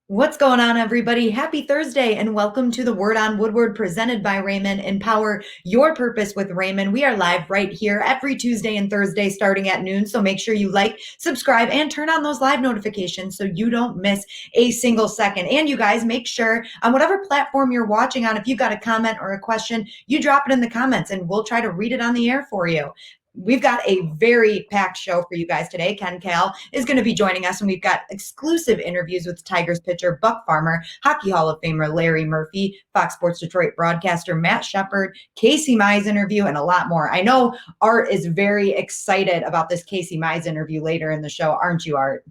What's going on, everybody? Happy Thursday, and welcome to the Word on Woodward presented by Rehmann. Empower your purpose with Rehmann. We are live right here every Tuesday and Thursday starting at noon. So make sure you like, subscribe, and turn on those live notifications so you don't miss a single second. And you guys, make sure on whatever platform you're watching on, if you've got a comment or a question, you drop it in the comments and we'll try to read it on the air for you. We've got a very packed show for you guys today. Ken Kal is going to be joining us, and we've got exclusive interviews with Tigers pitcher Buck Farmer, Hockey Hall of Famer Larry Murphy, Fox Sports Detroit broadcaster Matt Shepard, Casey Mize interview, and a lot more. I know Art is very excited about this Casey Mize interview later in the show, aren't you, Art?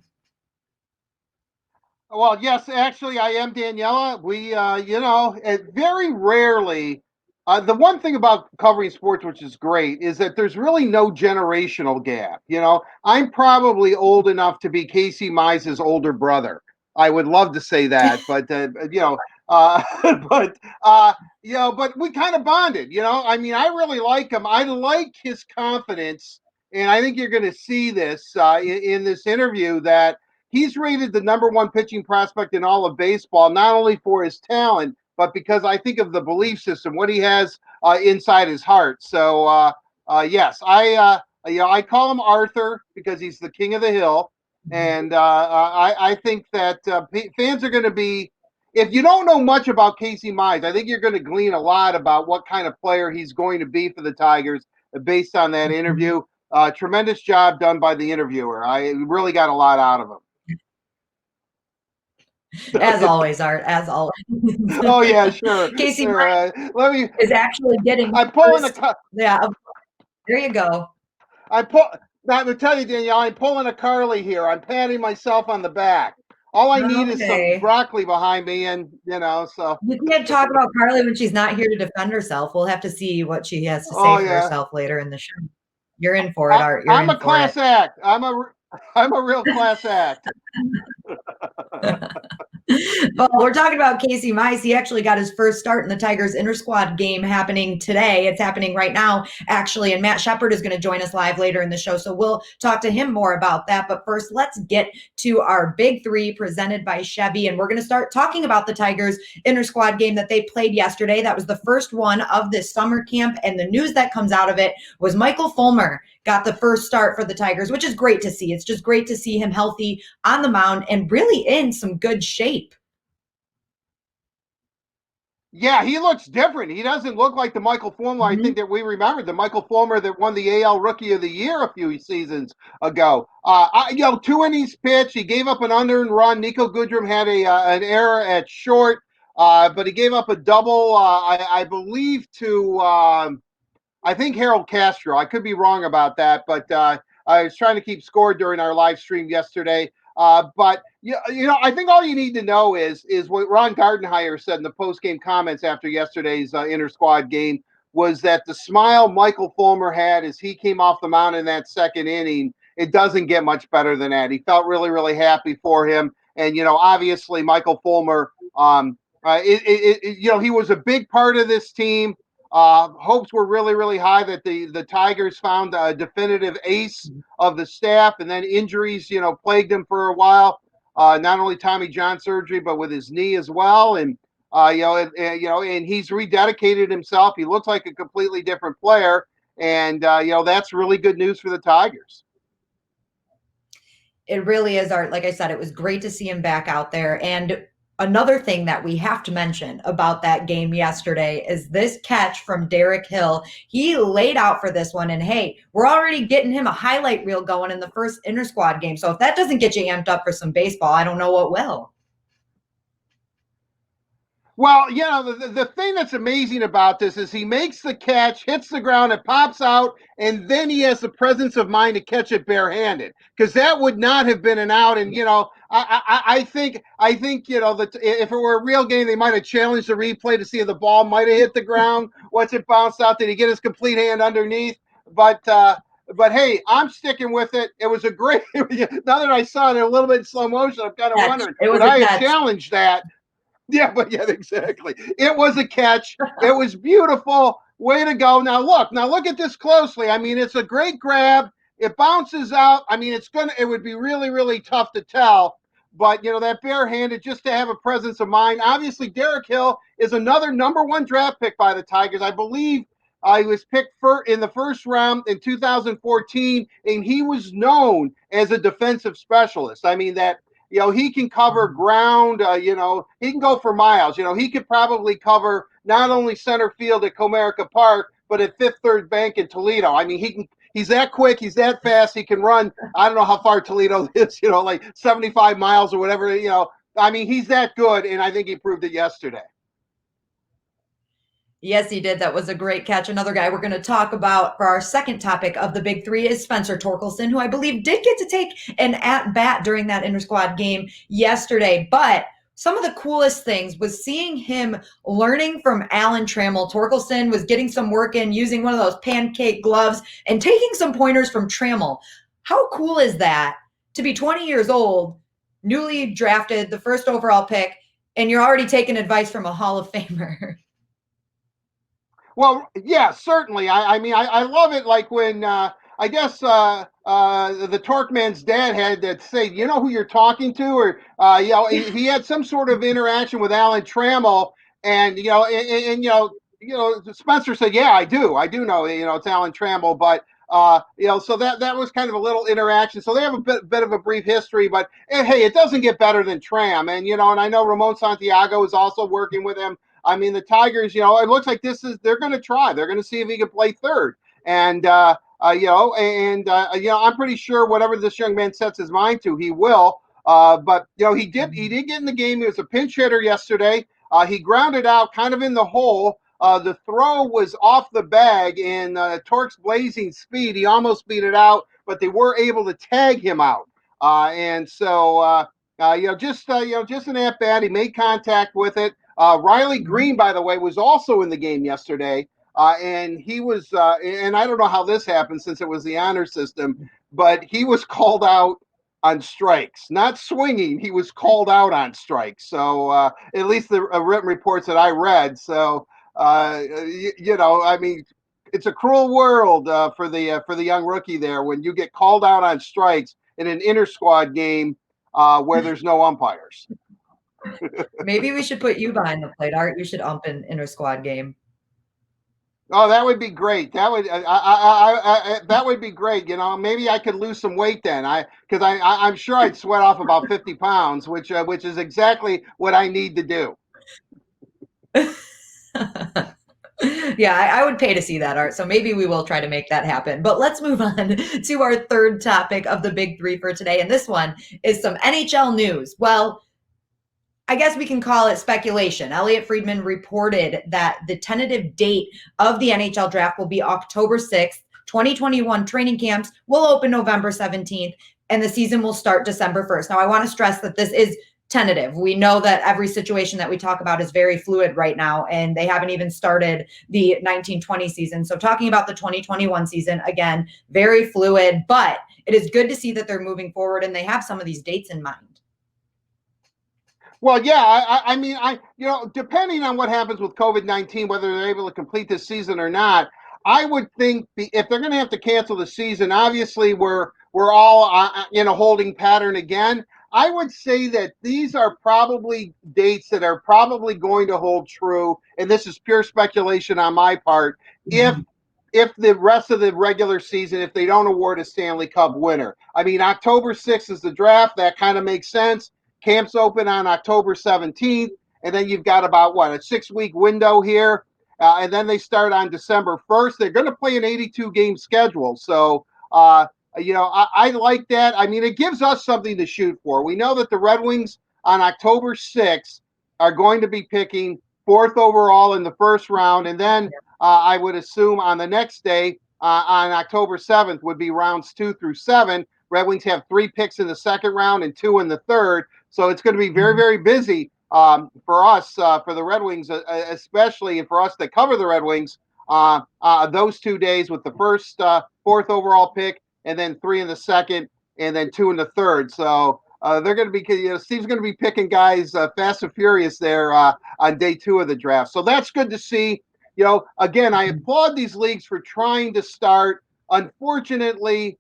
Well, yes, actually, I am, Daniela. Very rarely, the one thing about covering sports, which is great, is that there's really no generational gap. I'm probably old enough to be Casey Mize's older brother. I would love to say that, but uh, but but we kind of bonded. I mean, I really like him. I like his confidence, and I think you're going to see this in this interview that he's rated the number one pitching prospect in all of baseball, not only for his talent, but because I think of the belief system, what he has inside his heart. So, yes, I call him Arthur because he's the king of the hill. And I think that fans are going to be, if you don't know much about Casey Mize, I think you're going to glean a lot about what kind of player he's going to be for the Tigers based on that interview. Tremendous job done by the interviewer. I really got a lot out of him. As always, Art, as always. Oh yeah, sure. Casey Sure. Mize Let me. is actually getting I'm pulling first. a. Yeah, there you go. I pull. Now, to tell you, Danielle, I'm pulling a Carly here. I'm patting myself on the back. All I need is some Okay. broccoli behind me, and so. You can't talk about Carly when she's not here to defend herself. We'll have to see what she has to say Oh for yeah. herself later in the show. You're in for it, I, Art. You're I'm in a for it. class act. I'm a real class act. Well, we're talking about Casey Mize. He actually got his first start in the Tigers inter-squad game happening today. It's happening right now, actually, and Matt Shepard is going to join us live later in the show, so we'll talk to him more about that. But first, let's get to our Big Three presented by Chevy, and we're going to start talking about the Tigers inter-squad game that they played yesterday. That was the first one of this summer camp, and the news that comes out of it was Michael Fulmer got the first start for the Tigers, which is great to see. It's just great to see him healthy on the mound and really in some good shape. Yeah, he looks different. He doesn't look like the Michael Fulmer I think that we remember, the Michael Fulmer that won the AL Rookie of the Year a few seasons ago. 2 innings pitched. He gave up an unearned run. Nico Goodrum had an error at short, but he gave up a double, I believe, to I think Harold Castro. I could be wrong about that, but I was trying to keep score during our live stream yesterday. But I think all you need to know is what Ron Gardenhire said in the post game comments after yesterday's inter squad game was that the smile Michael Fulmer had as he came off the mound in that second inning, it doesn't get much better than that. He felt really, really happy for him, and obviously Michael Fulmer, he was a big part of this team. Hopes were really, really high that the Tigers found a definitive ace of the staff, and then injuries, plagued him for a while. Not only Tommy John surgery, but with his knee as well, and and he's rededicated himself. He looks like a completely different player, and that's really good news for the Tigers. It really is, Art. Like I said, it was great to see him back out there. And another thing that we have to mention about that game yesterday is this catch from Derrick Hill. He laid out for this one, and hey, we're already getting him a highlight reel going in the first inter squad game. So if that doesn't get you amped up for some baseball, I don't know what will. Well, the thing that's amazing about this is he makes the catch, hits the ground, it pops out, and then he has the presence of mind to catch it barehanded, because that would not have been an out. And I think that if it were a real game, they might have challenged the replay to see if the ball might have hit the ground. Once it bounced out, did he get his complete hand underneath? But hey, I'm sticking with it. It was a great. Now that I saw it in a little bit in slow motion, I'm kind of Catch. wondering It would was a I have catch. challenged that? Yeah, but yeah, exactly. It was a catch. It was beautiful. Way to go. Now look at this closely. I mean, it's a great grab. It bounces out. I mean, it would be really, really tough to tell. But, that barehanded, just to have a presence of mind. Obviously, Derrick Hill is another number one draft pick by the Tigers. I believe he was picked in the first round in 2014, and he was known as a defensive specialist. I mean, that he can cover ground. He can go for miles. He could probably cover not only center field at Comerica Park, but at Fifth Third Bank in Toledo. I mean, he's that quick. He's that fast. He can run. I don't know how far Toledo is. Like 75 miles or whatever. I mean, he's that good, and I think he proved it yesterday. Yes, he did. That was a great catch. Another guy we're going to talk about for our second topic of the big three is Spencer Torkelson, who I believe did get to take an at-bat during that inter-squad game yesterday. But some of the coolest things was seeing him learning from Alan Trammell. Torkelson was getting some work in using one of those pancake gloves and taking some pointers from Trammell. How cool is that to be 20 years old, newly drafted, the first overall pick, and you're already taking advice from a Hall of Famer? Well, yeah, certainly. I mean, I love it. Like when I guess the Torqueman's dad had to say, you know who you're talking to, or he had some sort of interaction with Alan Trammell, and Spencer said, yeah, I do know, it's Alan Trammell, but. So that was kind of a little interaction. So they have a bit of a brief history, but hey, it doesn't get better than Tram. And I know Ramon Santiago is also working with him. I mean, the Tigers, it looks like they're going to try. They're going to see if he can play third. And, I'm pretty sure whatever this young man sets his mind to, he will. But he did get in the game. He was a pinch hitter yesterday. He grounded out kind of in the hole. The throw was off the bag, and Torque's blazing speed, he almost beat it out, but they were able to tag him out. Just an at bat. He made contact with it. Riley Green, by the way, was also in the game yesterday, and he was. And I don't know how this happened since it was the honor system, but he was called out on strikes, not swinging. He was called out on strikes. So at least the written reports that I read. So. I mean, it's a cruel world for the young rookie there when you get called out on strikes in an inter-squad game where there's no umpires. Maybe we should put you behind the plate, Art. You should ump an inter-squad game. Oh, that would be great. That would that would be great. Maybe I could lose some weight then. Because I'm sure I'd sweat off about 50 pounds, which is exactly what I need to do. Yeah, I would pay to see that, Art. So maybe we will try to make that happen. But let's move on to our third topic of the big three for today. And this one is some NHL news. Well, I guess we can call it speculation. Elliot Friedman reported that the tentative date of the NHL draft will be October 6th. 2021 training camps will open November 17th, and the season will start December 1st. Now, I want to stress that this is tentative. We know that every situation that we talk about is very fluid right now, and they haven't even started the 1920 season. So talking about the 2021 season, again, very fluid, but it is good to see that they're moving forward and they have some of these dates in mind. Well, yeah, I mean, depending on what happens with COVID-19, whether they're able to complete this season or not, I would think if they're going to have to cancel the season, obviously we're all in a holding pattern again. I would say that these are probably dates that are probably going to hold true, and this is pure speculation on my part, if the rest of the regular season, if they don't award a Stanley Cup winner. I mean, October 6th is the draft. That kind of makes sense. Camps open on October 17th, and then you've got about, a 6-week window here, and then they start on December 1st. They're going to play an 82-game schedule, so I like that. I mean, it gives us something to shoot for. We know that the Red Wings on October 6th are going to be picking 4th overall in the first round. And then I would assume on the next day, on October 7th, would be rounds 2 through 7. Red Wings have 3 picks in the second round and 2 in the third. So it's going to be very, very busy for us, for the Red Wings, especially, and for us that cover the Red Wings, those 2 days with the first 4th overall pick, and then 3 in the second, and then 2 in the third. So they're going to be, Steve's going to be picking guys fast and furious there on day 2 of the draft. So that's good to see. Again, I applaud these leagues for trying to start. Unfortunately,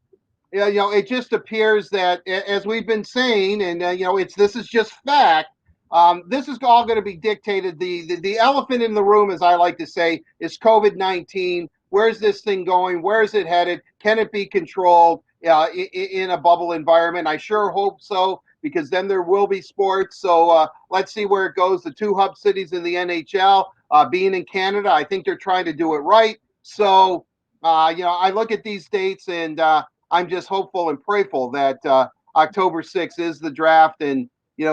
it just appears that, as we've been saying, and this is just fact. This is all going to be dictated. The elephant in the room, as I like to say, is COVID-19. Where's this thing going? Where is it headed? Can it be controlled in a bubble environment? I sure hope so, because then there will be sports. So let's see where it goes. The two hub cities in the NHL, being in Canada, I think they're trying to do it right. So, I look at these dates, and I'm just hopeful and prayerful that October 6th is the draft, and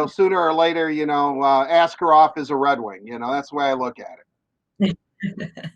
sooner or later, Askarov is a Red Wing. That's the way I look at it.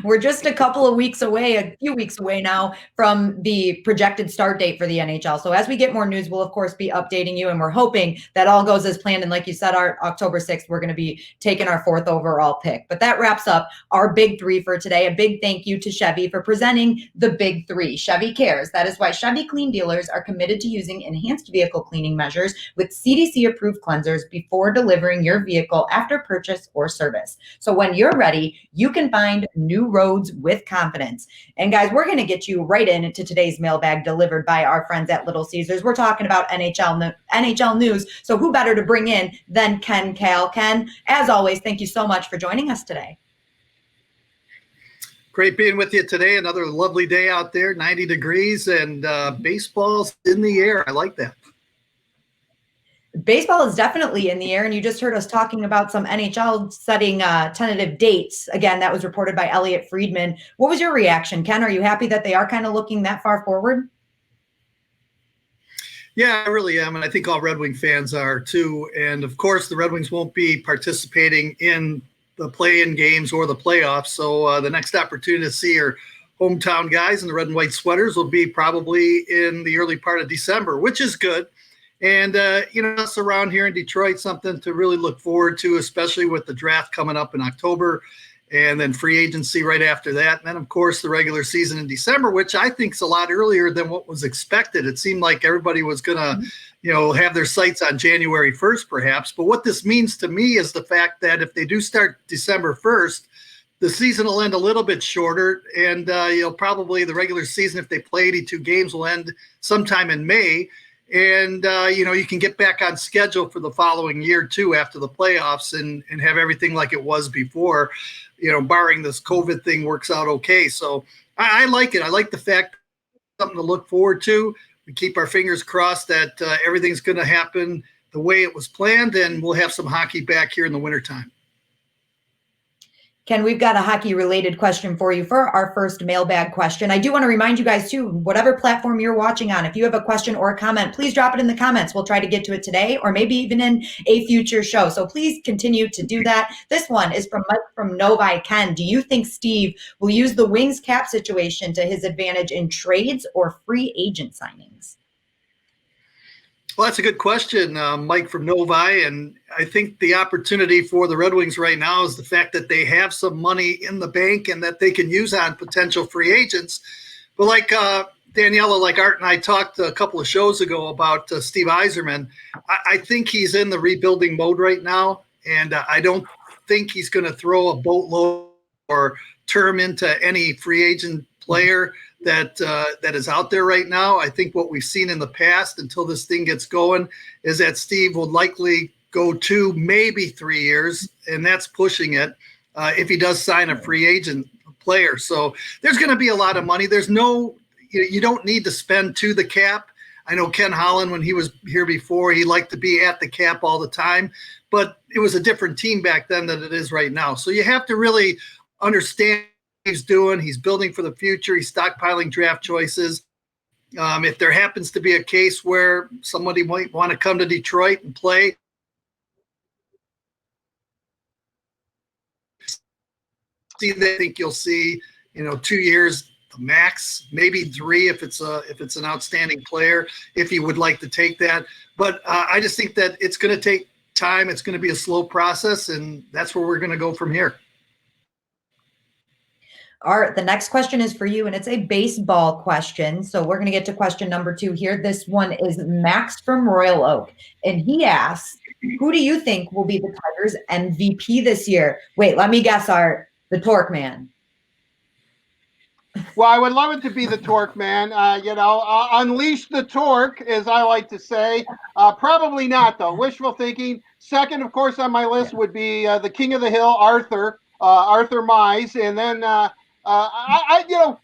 We're just a couple of weeks away, a few weeks away now from the projected start date for the NHL. So as we get more news, we'll of course be updating you, and we're hoping that all goes as planned. And like you said, our October 6th, we're going to be taking our 4th overall pick. But that wraps up our big three for today. A big thank you to Chevy for presenting the big three. Chevy cares. That is why Chevy Clean dealers are committed to using enhanced vehicle cleaning measures with CDC approved cleansers before delivering your vehicle after purchase or service. So when you're ready, you can find new roads with confidence. And guys, we're going to get you right into today's mailbag delivered by our friends at Little Caesars. We're talking about NHL news. So who better to bring in than Ken Kal? Ken, as always, thank you so much for joining us today. Great being with you today. Another lovely day out there, 90 degrees, and baseball's in the air. I like that. Baseball is definitely in the air, and you just heard us talking about some NHL setting tentative dates. Again, that was reported by Elliot Friedman. What was your reaction, Ken? Are you happy that they are kind of looking that far forward? Yeah, I really am, and I think all Red Wing fans are too. And of course, the Red Wings won't be participating in the play-in games or the playoffs, so the next opportunity to see our hometown guys in the red and white sweaters will be probably in the early part of December, which is good. And, us around here in Detroit, something to really look forward to, especially with the draft coming up in October and then free agency right after that. And then, of course, the regular season in December, which I think is a lot earlier than what was expected. It seemed like everybody was going to, have their sights on January 1st, perhaps. But what this means to me is the fact that if they do start December 1st, the season will end a little bit shorter. And, probably the regular season, if they play 82 games, will end sometime in May. And, you can get back on schedule for the following year, too, after the playoffs and have everything like it was before, barring this COVID thing works out okay. So I like it. I like the fact something to look forward to. We keep our fingers crossed that everything's going to happen the way it was planned, and we'll have some hockey back here in the wintertime. Ken, we've got a hockey-related question for you for our first mailbag question. I do want to remind you guys, too, whatever platform you're watching on, if you have a question or a comment, please drop it in the comments. We'll try to get to it today or maybe even in a future show. So please continue to do that. This one is from Mike from Novi. Ken, do you think Steve will use the Wings cap situation to his advantage in trades or free agent signings? Well, that's a good question, Mike from Novi. And I think the opportunity for the Red Wings right now is the fact that they have some money in the bank and that they can use on potential free agents. But like Daniela, like Art and I talked a couple of shows ago about Steve Yzerman, I think he's in the rebuilding mode right now. And I don't think he's going to throw a boatload or term into any free agent player that is out there right now. I think what we've seen in the past until this thing gets going is that Steve will likely go 2, maybe 3 years, and that's pushing it if he does sign a free agent player. So there's going to be a lot of money. You don't need to spend to the cap. I know Ken Holland, when he was here before, he liked to be at the cap all the time, but it was a different team back then than it is right now. So you have to really understand he's doing. He's building for the future. He's stockpiling draft choices. If there happens to be a case where somebody might want to come to Detroit and play, I think you'll see, 2 years max, maybe 3 if it's an outstanding player, if he would like to take that. But I just think that it's going to take time. It's going to be a slow process, and that's where we're going to go from here. Art, the next question is for you, and it's a baseball question. So we're going to get to question number 2 here. This one is Max from Royal Oak, and he asks, who do you think will be the Tigers MVP this year? Wait, let me guess, Art. The Torque Man. Well, I would love it to be the torque, man. Unleash the torque, as I like to say. Probably not, though. Wishful thinking. Second, of course, on my list would be the King of the Hill, Arthur Mize, and then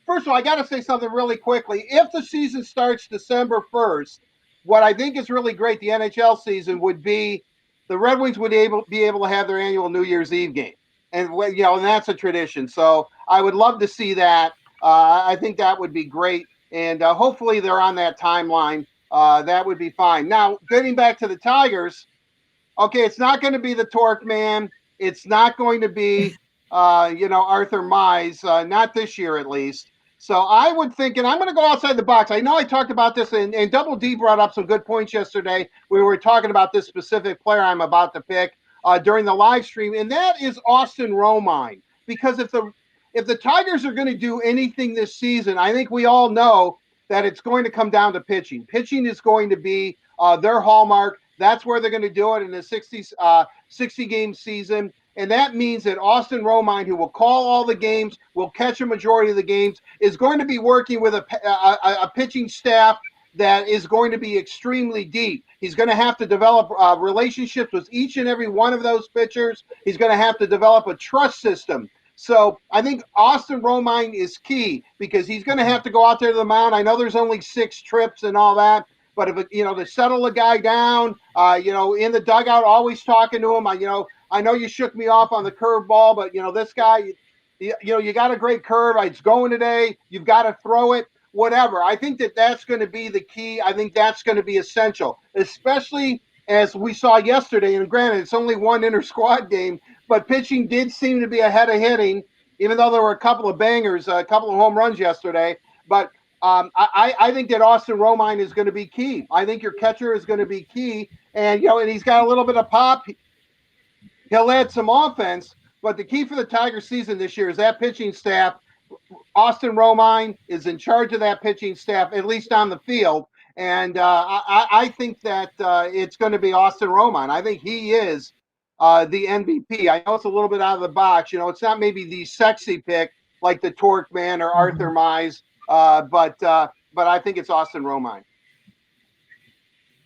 first of all, I got to say something really quickly. If the season starts December 1st, what I think is really great, the NHL season would be the Red Wings would be able to have their annual New Year's Eve game, and and that's a tradition. So I would love to see that. I think that would be great, and hopefully they're on that timeline. That would be fine. Now, getting back to the Tigers, okay, it's not going to be the Torque Man. It's not going to be, Arthur Mize, not this year at least. So I would think, and I'm going to go outside the box. I know I talked about this, and Double D brought up some good points yesterday. We were talking about this specific player I'm about to pick during the live stream, and that is Austin Romine. Because if the Tigers are going to do anything this season, I think we all know that it's going to come down to pitching. Pitching is going to be their hallmark. That's where they're going to do it in the 60-game season. And that means that Austin Romine, who will call all the games, will catch a majority of the games, is going to be working with a pitching staff that is going to be extremely deep. He's going to have to develop relationships with each and every one of those pitchers. He's going to have to develop a trust system. So I think Austin Romine is key because he's going to have to go out there to the mound. I know there's only 6 trips and all that, but if to settle a guy down, in the dugout, always talking to him. I know you shook me off on the curveball, but this guy, you got a great curve. It's going today. You've got to throw it. Whatever. I think that's going to be the key. I think that's going to be essential, especially as we saw yesterday. And granted, it's only one inter-squad game, but pitching did seem to be ahead of hitting, even though there were a couple of bangers, a couple of home runs yesterday. But I think that Austin Romine is going to be key. I think your catcher is going to be key. And, and he's got a little bit of pop. He'll add some offense. But the key for the Tigers season this year is that pitching staff. Austin Romine is in charge of that pitching staff, at least on the field. And I think that it's going to be Austin Romine. I think he is the MVP. I know it's a little bit out of the box. It's not maybe the sexy pick like the Torque Man or Arthur Mize, but I think it's Austin Romine.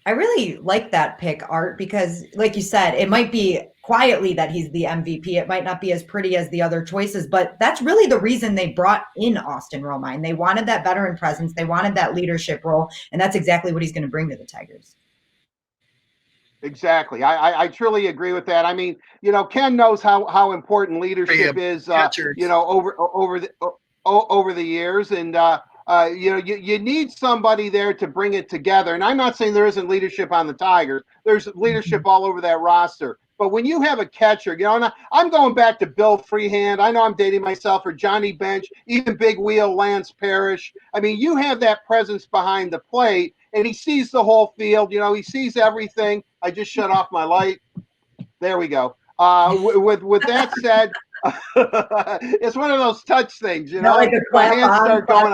I really like that pick, Art, because like you said, it might be quietly that he's the MVP. It might not be as pretty as the other choices, but that's really the reason they brought in Austin Romine. They wanted that veteran presence. They wanted that leadership role, and that's exactly what he's going to bring to the Tigers. Exactly. I truly agree with that. I mean, Ken knows how important leadership is, over the years. And, you need somebody there to bring it together. And I'm not saying there isn't leadership on the Tigers. There's leadership all over that roster. But when you have a catcher, and I'm going back to Bill Freehand. I know I'm dating myself, or Johnny Bench, even Big Wheel Lance Parrish. I mean, you have that presence behind the plate, and he sees the whole field. He sees everything. I just shut off my light. There we go. With that said, it's one of those touch things, Like my hands start going.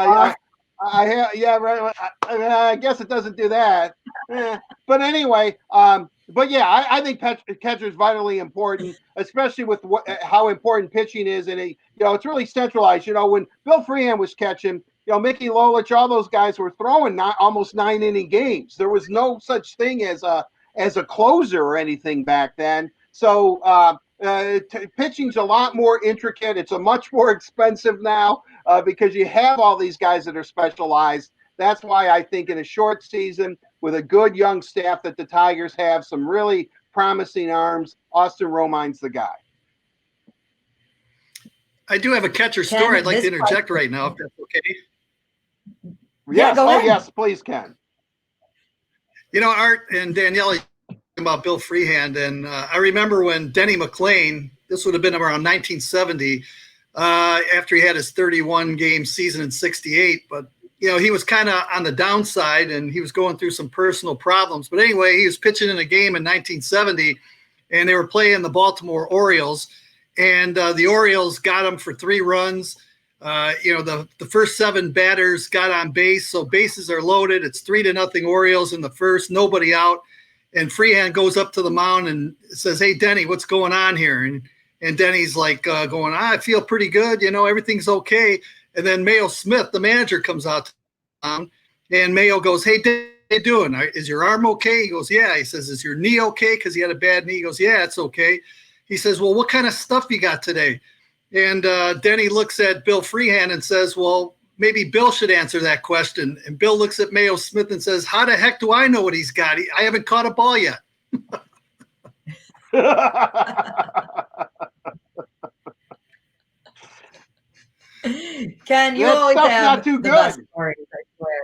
I guess it doesn't do that. But anyway, I think catcher is vitally important, especially with how important pitching is, and it's really centralized. When Bill Freehand was catching, Mickey Lolich, all those guys were throwing almost 9-inning games. There was no such thing as a closer or anything back then. So pitching's a lot more intricate. It's a much more expensive now because you have all these guys that are specialized. That's why I think in a short season with a good young staff that the Tigers have, some really promising arms, Austin Romine's the guy. I do have a catcher story I'd like to interject right now, if that's okay. Yes. Go ahead. Yes, please, Ken. Art and Danielle about Bill Freehand, and I remember when Denny McLain, this would have been around 1970, after he had his 31-game season in 68, but he was kind of on the downside and he was going through some personal problems. But anyway, he was pitching in a game in 1970 and they were playing the Baltimore Orioles, and the Orioles got him for 3 runs. The first 7 batters got on base, so bases are loaded. It's 3-0 Orioles in the first, nobody out. And Freehand goes up to the mound and says, "Hey, Denny, what's going on here?" And Denny's like I feel pretty good. Everything's okay. And then Mayo Smith, the manager, comes out and Mayo goes, "Hey, Dave, how you doing? Is your arm okay?" He goes, "Yeah." He says, "Is your knee okay?" Because he had a bad knee. He goes, "Yeah, it's okay." He says, "Well, what kind of stuff you got today?" And Denny looks at Bill Freehand and says, "Well, maybe Bill should answer that question." And Bill looks at Mayo Smith and says, "How the heck do I know what he's got? I haven't caught a ball yet." Ken, you That always stuff's have not too the good. best stories, I swear.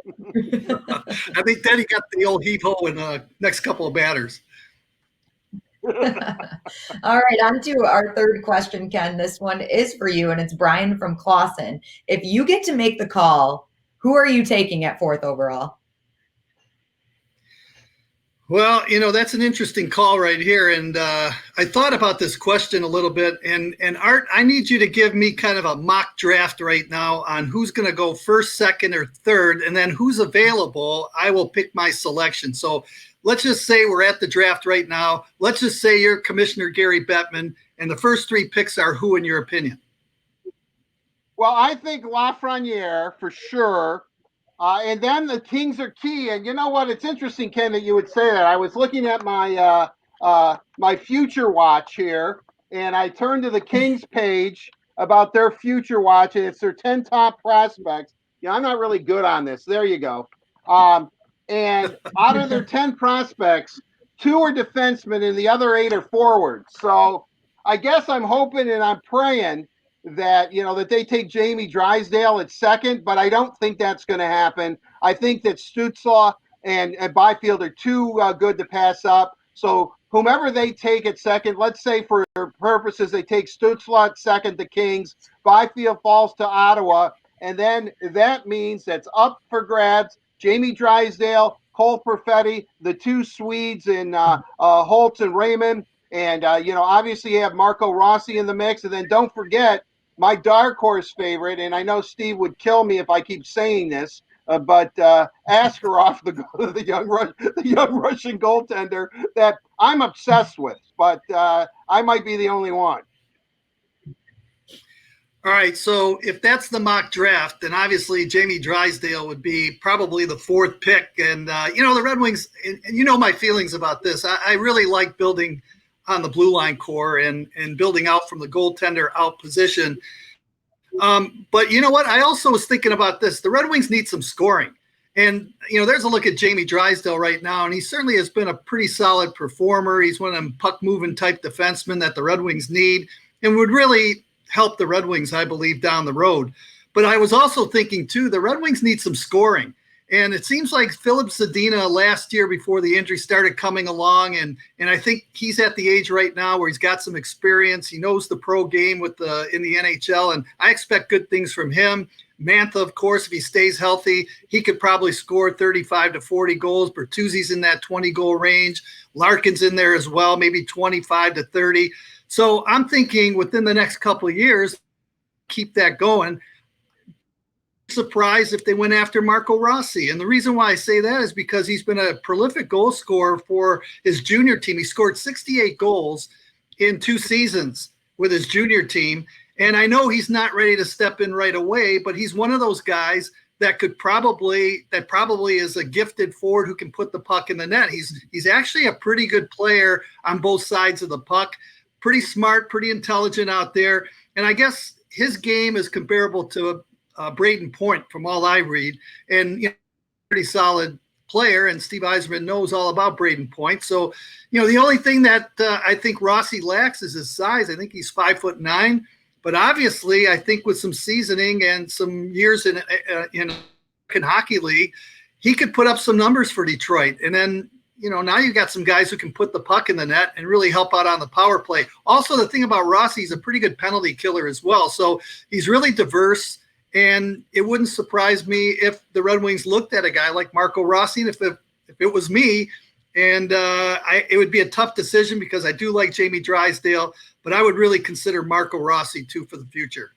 I think Denny got the old heave-ho in the next couple of batters. All right, on to our third question, Ken. This one is for you, and it's Brian from Clawson. If you get to make the call, who are you taking at 4th overall? Well, that's an interesting call right here. And I thought about this question a little bit. And Art, I need you to give me kind of a mock draft right now on who's going to go first, second, or third, and then who's available. I will pick my selection. So let's just say we're at the draft right now. Let's just say you're Commissioner Gary Bettman, and the first 3 picks are who, in your opinion? Well, I think Lafreniere for sure. And then the Kings are key. And you know what? It's interesting, Ken, that you would say that. I was looking at my my future watch here, and I turned to the Kings page about their future watch, and it's their 10 top prospects. I'm not really good on this. There you go. And out of their 10 prospects, 2 are defensemen, and the other 8 are forwards. So I guess I'm hoping and I'm praying that that they take Jamie Drysdale at second, but I don't think that's going to happen. I think that Stützle and Byfield are too good to pass up. So whomever they take at second, let's say for purposes they take Stützle at second, the Kings, Byfield falls to Ottawa, and then that means that's up for grabs. Jamie Drysdale, Cole Perfetti, the 2 Swedes in Holtz and Rehmann. And, obviously you have Marco Rossi in the mix. And then don't forget, my dark horse favorite, and I know Steve would kill me if I keep saying this, but Askarov, the young Russian goaltender that I'm obsessed with, but I might be the only one. All right, so if that's the mock draft, then obviously Jamie Drysdale would be probably the 4th pick. And, the Red Wings, and my feelings about this, I really like building on the blue line core and building out from the goaltender out position. But you know what? I also was thinking about this. The Red Wings need some scoring. And, there's a look at Jamie Drysdale right now, and he certainly has been a pretty solid performer. He's one of them puck-moving type defensemen that the Red Wings need and would really help the Red Wings, I believe, down the road. But I was also thinking, too, the Red Wings need some scoring. And it seems like Philip Zadina last year before the injury started coming along, and I think he's at the age right now where he's got some experience. He knows the pro game in the NHL, and I expect good things from him. Mantha, of course, if he stays healthy, he could probably score 35 to 40 goals. Bertuzzi's in that 20-goal range. Larkin's in there as well, maybe 25 to 30. So I'm thinking within the next couple of years, keep that going. Surprised if they went after Marco Rossi. And the reason why I say that is because he's been a prolific goal scorer for his junior team. He scored 68 goals in 2 seasons with his junior team. And I know he's not ready to step in right away, but he's one of those guys that probably is a gifted forward who can put the puck in the net. He's actually a pretty good player on both sides of the puck. Pretty smart, pretty intelligent out there. And I guess his game is comparable to Braden Point from all I read, and pretty solid player. And Steve Yzerman knows all about Braden Point. So, the only thing that I think Rossi lacks is his size. I think he's 5'9", but obviously I think with some seasoning and some years in American Hockey League, he could put up some numbers for Detroit. And then, now you got some guys who can put the puck in the net and really help out on the power play. Also, the thing about Rossi, he's a pretty good penalty killer as well. So he's really diverse. And it wouldn't surprise me if the Red Wings looked at a guy like Marco Rossi. And if it was me, and it would be a tough decision because I do like Jamie Drysdale, but I would really consider Marco Rossi too for the future.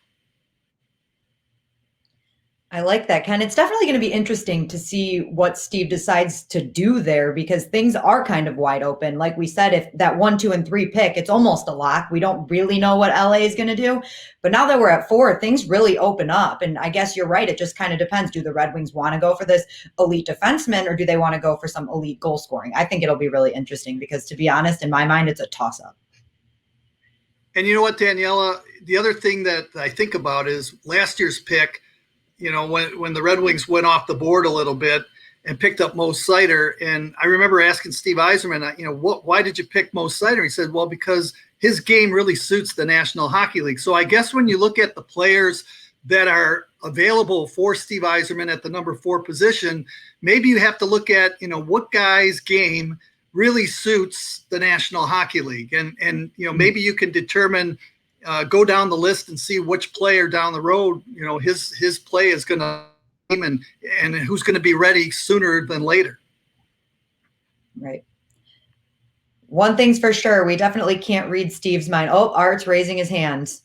I like that, Ken. It's definitely going to be interesting to see what Steve decides to do there because things are kind of wide open. Like we said, if that 1, 2, and 3 pick, it's almost a lock. We don't really know what LA is going to do. But now that we're at 4, things really open up. And I guess you're right. It just kind of depends. Do the Red Wings want to go for this elite defenseman or do they want to go for some elite goal scoring? I think it'll be really interesting because, to be honest, in my mind, it's a toss up. And you know what, Daniela? The other thing that I think about is last year's pick. When the Red Wings went off the board a little bit and picked up Mo Seider, and I remember asking Steve Yzerman, why did you pick Mo Seider? He said, well, because his game really suits the National Hockey League. So I guess when you look at the players that are available for Steve Yzerman at the number 4 position, maybe you have to look at, what guy's game really suits the National Hockey League. And maybe you can determine go down the list and see which player down the road, his play is going to and who's going to be ready sooner than later. Right. One thing's for sure, we definitely can't read Steve's mind. Oh, Art's raising his hands.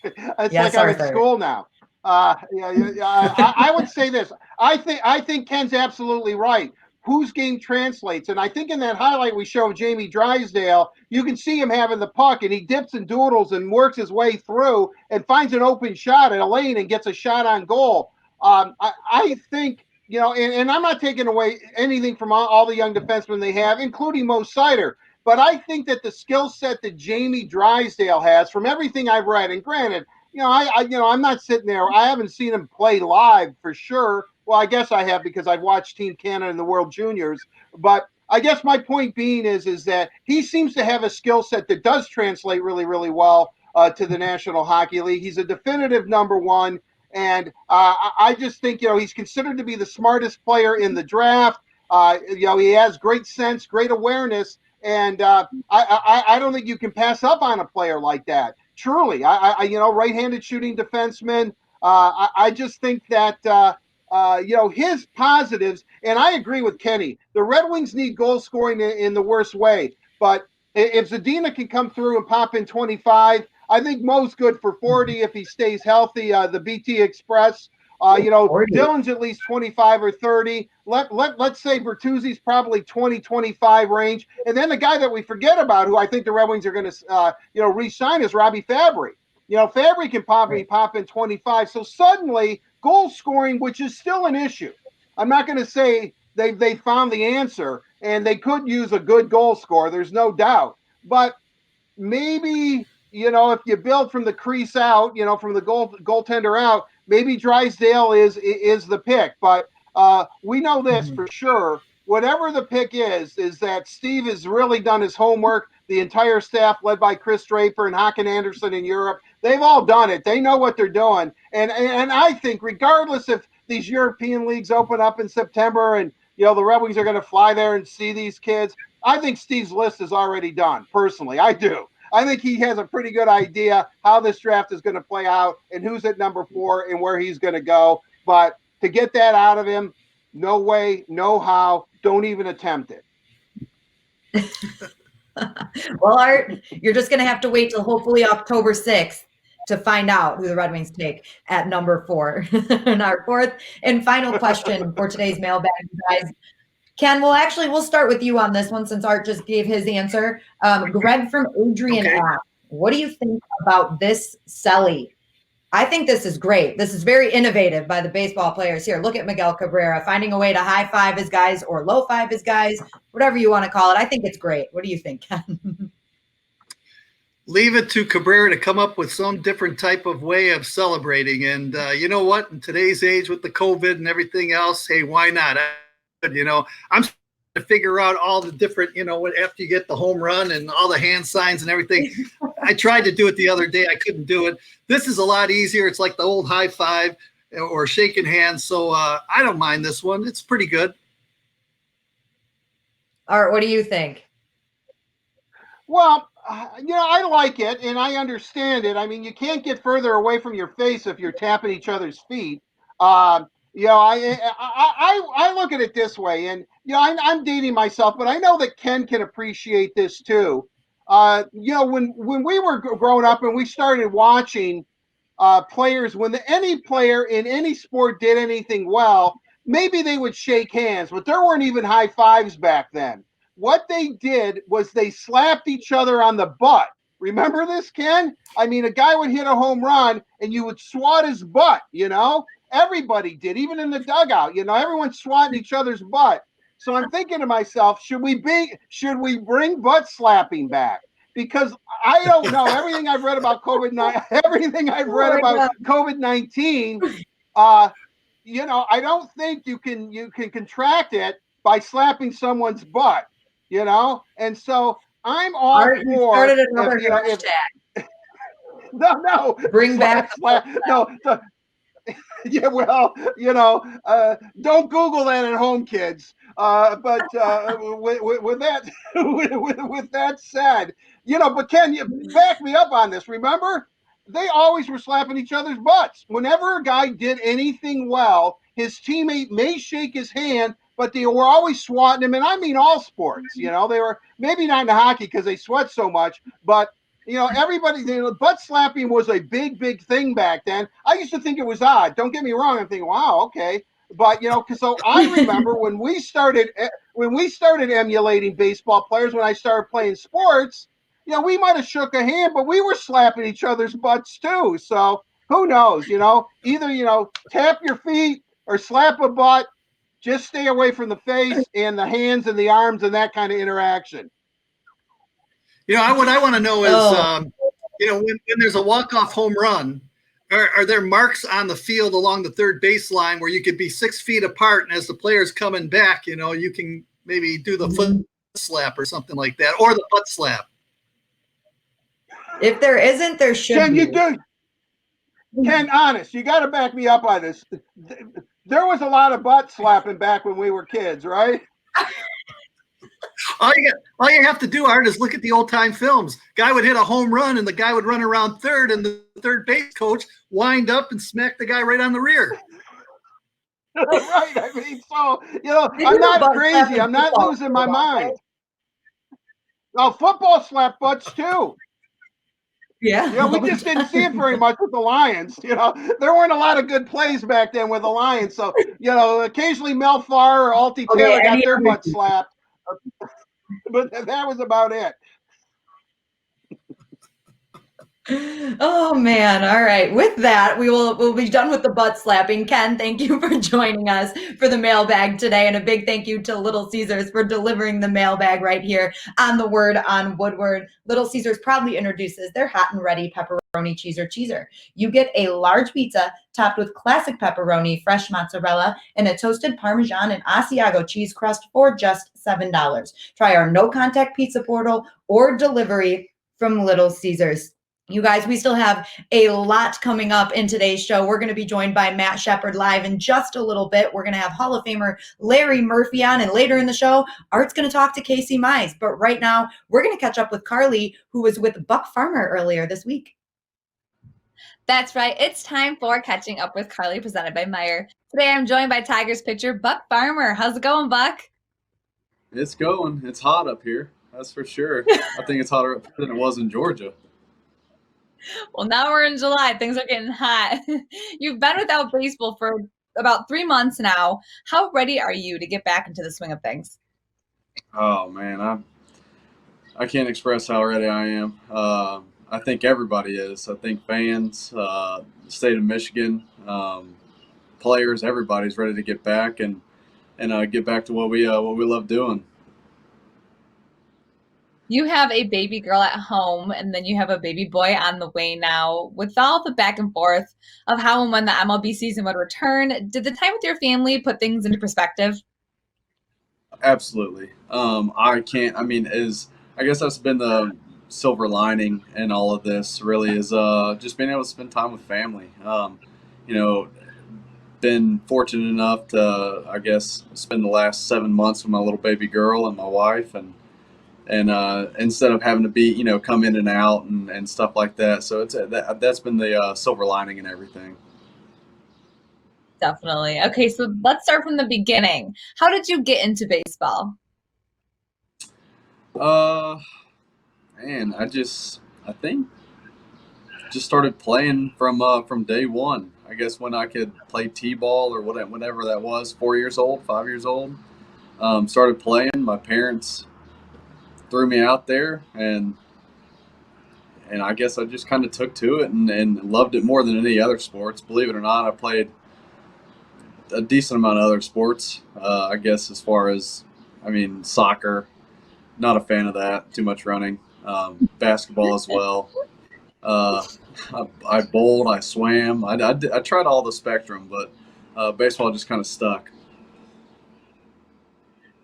It's yes, like I'm at school now. I would say this. I think Ken's absolutely right. Whose game translates. And I think in that highlight we show of Jamie Drysdale, you can see him having the puck and he dips and doodles and works his way through and finds an open shot in a lane and gets a shot on goal. I think, and I'm not taking away anything from all the young defensemen they have, including Mo Seider. But I think that the skill set that Jamie Drysdale has, from everything I've read, and granted, I'm not sitting there. I haven't seen him play live for sure. Well, I guess I have because I've watched Team Canada in the World Juniors. But I guess my point being is that he seems to have a skill set that does translate really, really well to the National Hockey League. He's a definitive number 1. And I just think, he's considered to be the smartest player in the draft. He has great sense, great awareness. And I don't think you can pass up on a player like that. Truly, right-handed shooting defenseman. I just think that, his positives, and I agree with Kenny, the Red Wings need goal scoring in the worst way. But if Zadina can come through and pop in 25, I think Mo's good for 40 if he stays healthy. The BT Express. Dylan's at least 25 or 30. Let's say Bertuzzi's probably 20, 25 range. And then the guy that we forget about, who I think the Red Wings are going to, re-sign is Robbie Fabry. Fabry can probably pop in 25. So suddenly goal scoring, which is still an issue. I'm not going to say they found the answer and they could use a good goal scorer. There's no doubt. But maybe, if you build from the crease out, from the goaltender out, maybe Drysdale is the pick, but we know this for sure. Whatever the pick is that Steve has really done his homework. The entire staff, led by Chris Draper and Håkan Andersson in Europe, they've all done it. They know what they're doing. And I think regardless if these European leagues open up in September and, the Red Wings are going to fly there and see these kids, I think Steve's list is already done. Personally, I do. I think he has a pretty good idea how this draft is going to play out and who's at number 4 and where he's going to go. But to get that out of him, no way, no how. Don't even attempt it. Well, Art, you're just going to have to wait till hopefully October 6th to find out who the Red Wings take at number 4. And our fourth and final question for today's mailbag, guys. Ken, we'll start with you on this one since Art just gave his answer. Greg from Adrian asked, what do you think about this Selly? I think this is great. This is very innovative by the baseball players here. Look at Miguel Cabrera finding a way to high five his guys or low five his guys, whatever you want to call it. I think it's great. What do you think, Ken? Leave it to Cabrera to come up with some different type of way of celebrating. And you know what? In today's age with the COVID and everything else, hey, why not? I'm trying to figure out all the different, after you get the home run and all the hand signs and everything. I tried to do it the other day. I couldn't do it. This is a lot easier. It's like the old high five or shaking hands. So I don't mind this one. It's pretty good. Art, what do you think? Well, I like it and I understand it. I mean, you can't get further away from your face if you're tapping each other's feet. I look at it this way, and I'm dating myself, but I know that Ken can appreciate this too. When we were growing up and we started watching players, when any player in any sport did anything well, maybe they would shake hands, but there weren't even high fives back then. What they did was they slapped each other on the butt. Remember this, Ken? I mean, a guy would hit a home run and you would swat his butt, you know? Everybody did, even in the dugout, you know, everyone's swatting each other's butt. So I'm thinking to myself, should we bring butt slapping back? Because I don't know, everything I've read about COVID-19, you know, I don't think you can contract it by slapping someone's butt, you know? And so I'm all Art, you for started another hashtag. no, Bring back no, yeah, well, you know, don't Google that at home, kids. But with that, with that said, you know, but Ken, you back me up on this. Remember, they always were slapping each other's butts. Whenever a guy did anything well, his teammate may shake his hand, but they were always swatting him. And I mean all sports. You know, they were maybe not in the hockey because they sweat so much, but you know, everybody, you know, butt slapping was a big thing back then. I used to think it was odd. Don't get me wrong. I'm thinking, wow, okay. But, you know, because so I remember when we started emulating baseball players, when I started playing sports, you know, we might have shook a hand, but we were slapping each other's butts too. So who knows, you know, either, you know, tap your feet or slap a butt. Just stay away from the face and the hands and the arms and that kind of interaction. You know, what I want to know is, you know, when there's a walk-off home run, are there marks on the field along the third baseline where you could be 6 feet apart, and as the player's coming back, you know, you can maybe do the foot slap or something like that, or the butt slap? If there isn't, there should Ken, be. you do. Ken, honest, you got to back me up on this. There was a lot of butt slapping back when we were kids, right? All you have to do, Art, is look at the old-time films. Guy would hit a home run, and the guy would run around third, and the third base coach wind up and smack the guy right on the rear. Right. I mean, so, you know, I'm not crazy. I'm not losing my mind. Well, football slap butts, too. Yeah. You know, we just didn't see it very much with the Lions. You know, there weren't a lot of good plays back then with the Lions. So, you know, occasionally Mel Farr or Altie Taylor got their butt slapped. But that was about it. Oh man. All right. With that, we'll be done with the butt slapping. Ken, thank you for joining us for the mailbag today. And a big thank you to Little Caesars for delivering the mailbag right here on the Word on Woodward. Little Caesars proudly introduces their hot and ready pepperoni cheeser. You get a large pizza topped with classic pepperoni, fresh mozzarella, and a toasted Parmesan and Asiago cheese crust for just $7. Try our no contact pizza portal or delivery from Little Caesars. You guys, we still have a lot coming up in today's show. We're going to be joined by Matt Shepard live in just a little bit. We're going to have Hall of Famer Larry Murphy on, and later in the show, Art's going to talk to Casey Mize. But right now, we're going to catch up with Carly, who was with Buck Farmer earlier this week. That's right. It's time for Catching Up with Carly, presented by Meyer. Today, I'm joined by Tigers pitcher Buck Farmer. How's it going, Buck? It's going. It's hot up here. That's for sure. I think it's hotter up here than it was in Georgia. Well, now we're in July. Things are getting hot. You've been without baseball for about 3 months now. How ready are you to get back into the swing of things? Oh, man. I can't express how ready I am. I think everybody is. I think fans, the state of Michigan, players, everybody's ready to get back and get back to what we love doing. You have a baby girl at home, and then you have a baby boy on the way now. With all the back and forth of how and when the MLB season would return, did the time with your family put things into perspective? Absolutely. I guess that's been the silver lining in all of this, really, is just being able to spend time with family. Been fortunate enough to, I guess, spend the last 7 months with my little baby girl and my wife, and instead of having to be, come in and out and stuff like that. So that's been the silver lining in everything. Definitely. Okay, so let's start from the beginning. How did you get into baseball? Man, I think just started playing from day one. I guess when I could play t-ball or whatever that was, 4 years old, 5 years old, started playing. My parents threw me out there, and I guess I just kind of took to it and loved it more than any other sports. Believe it or not, I played a decent amount of other sports. I guess as far as, I mean, soccer, not a fan of that. Too much running. Basketball as well. Uh, I bowled, I swam. I tried all the spectrum, but baseball just kind of stuck.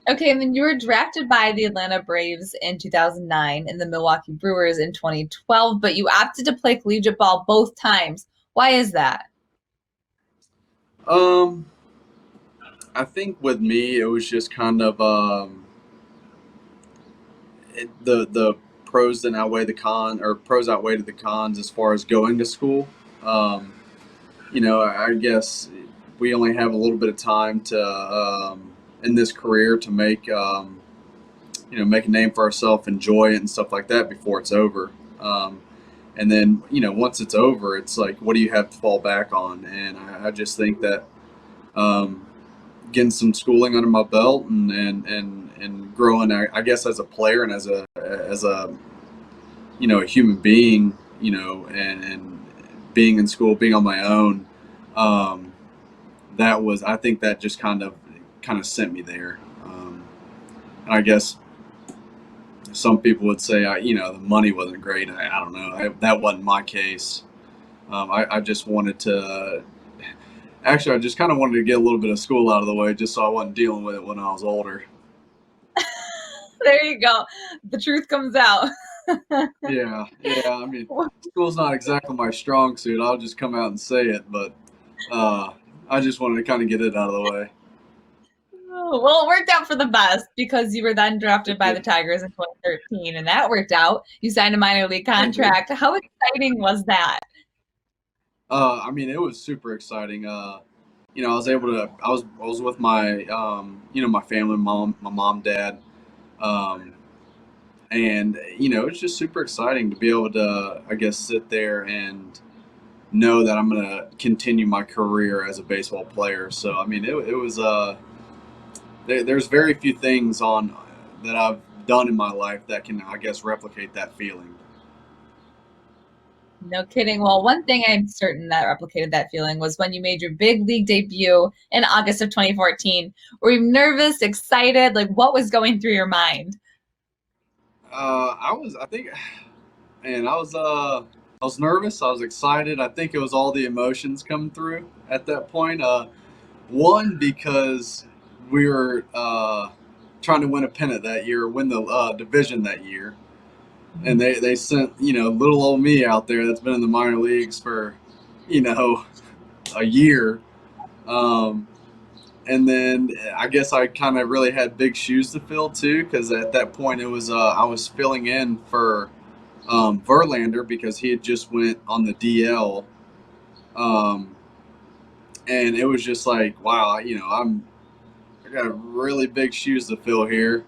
Okay, and then you were drafted by the Atlanta Braves in 2009 and the Milwaukee Brewers in 2012, but you opted to play collegiate ball both times. Why is that? I think with me, it was just kind of the pros didn't outweigh the con, or pros outweighed the cons as far as going to school. Um, I guess we only have a little bit of time to in this career to make make a name for ourselves, enjoy it and stuff like that before it's over. And then once it's over, it's like, what do you have to fall back on? And I just think that getting some schooling under my belt and growing, I guess, as a player and as a a human being, and being in school, being on my own, I think that just kind of sent me there. And I guess some people would say, the money wasn't great. I don't know. That wasn't my case. I just wanted to. Actually, I just kind of wanted to get a little bit of school out of the way, just so I wasn't dealing with it when I was older. There you go. The truth comes out. Yeah. I mean, school's not exactly my strong suit. I'll just come out and say it, but I just wanted to kind of get it out of the way. Well, it worked out for the best because you were then drafted by the Tigers in 2013, and that worked out. You signed a minor league contract. How exciting was that? I mean, it was super exciting. I was able to. I was with my my family, my mom, dad, and it's just super exciting to be able to, I guess, sit there and know that I'm going to continue my career as a baseball player. So I mean, it was there's very few things that I've done in my life that can, I guess, replicate that feeling. No kidding. Well, one thing I'm certain that replicated that feeling was when you made your big league debut in August of 2014. Were you nervous, excited? Like, what was going through your mind? I think, man, I was nervous. I was excited. I think it was all the emotions coming through at that point. One, because we were trying to win a pennant that year, win the division that year. And they sent, little old me out there that's been in the minor leagues for, a year. And then I guess I kind of really had big shoes to fill too, because at that point it was I was filling in for Verlander because he had just went on the DL. And it was just like, wow, I got really big shoes to fill here.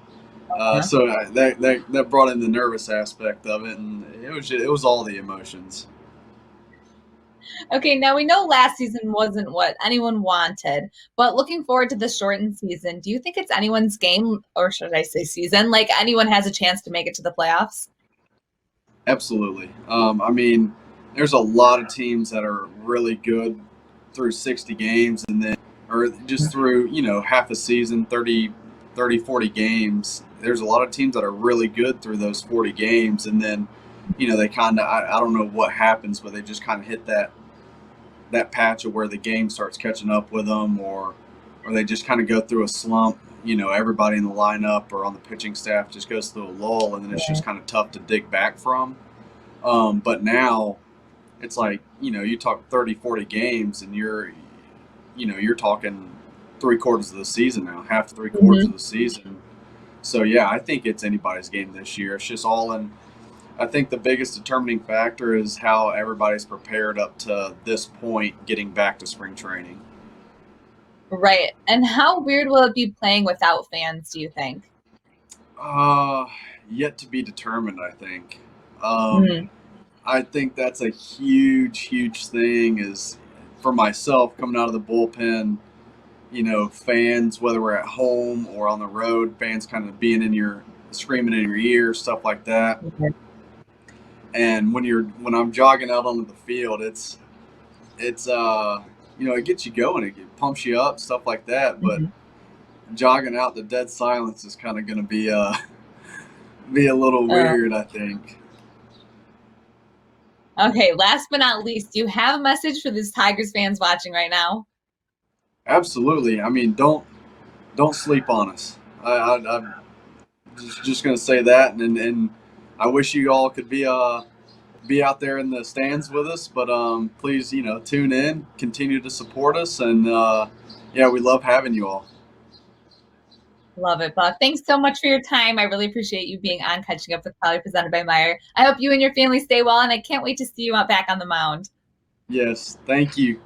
So that brought in the nervous aspect of it, and it was all the emotions. Okay, now we know last season wasn't what anyone wanted, but looking forward to the shortened season, do you think it's anyone's game, or should I say season, like anyone has a chance to make it to the playoffs? Absolutely. I mean, there's a lot of teams that are really good through 60 games, and then, or just through, half a season, 30, 40 games. There's a lot of teams that are really good through those 40 games, and then, they kind of, I don't know what happens, but they just kind of hit that patch of where the game starts catching up with them, or they just kind of go through a slump. Everybody in the lineup or on the pitching staff just goes through a lull, and then it's just kind of tough to dig back from. But now it's like, you talk 30, 40 games, and you're talking 3/4 of the season now, half to 3/4 of the season. So yeah, I think it's anybody's game this year. It's just all in. I think the biggest determining factor is how everybody's prepared up to this point, getting back to spring training. Right. And how weird will it be playing without fans, do you think? Yet to be determined, I think. I think that's a huge thing is for myself coming out of the bullpen, fans, whether we're at home or on the road, fans kind of being screaming in your ear, stuff like that. Okay. And when I'm jogging out onto the field, it's it gets you going, it pumps you up, stuff like that. But jogging out, the dead silence is kind of going to be a little weird, I think. Okay, last but not least, do you have a message for these Tigers fans watching right now? Absolutely. I mean, don't sleep on us. I'm just going to say that, and I wish you all could be out there in the stands with us, but please, tune in, continue to support us, and we love having you all. Love it, Buck. Thanks so much for your time. I really appreciate you being on Catching Up with Collie, presented by Meyer. I hope you and your family stay well, and I can't wait to see you out back on the mound. Yes, thank you.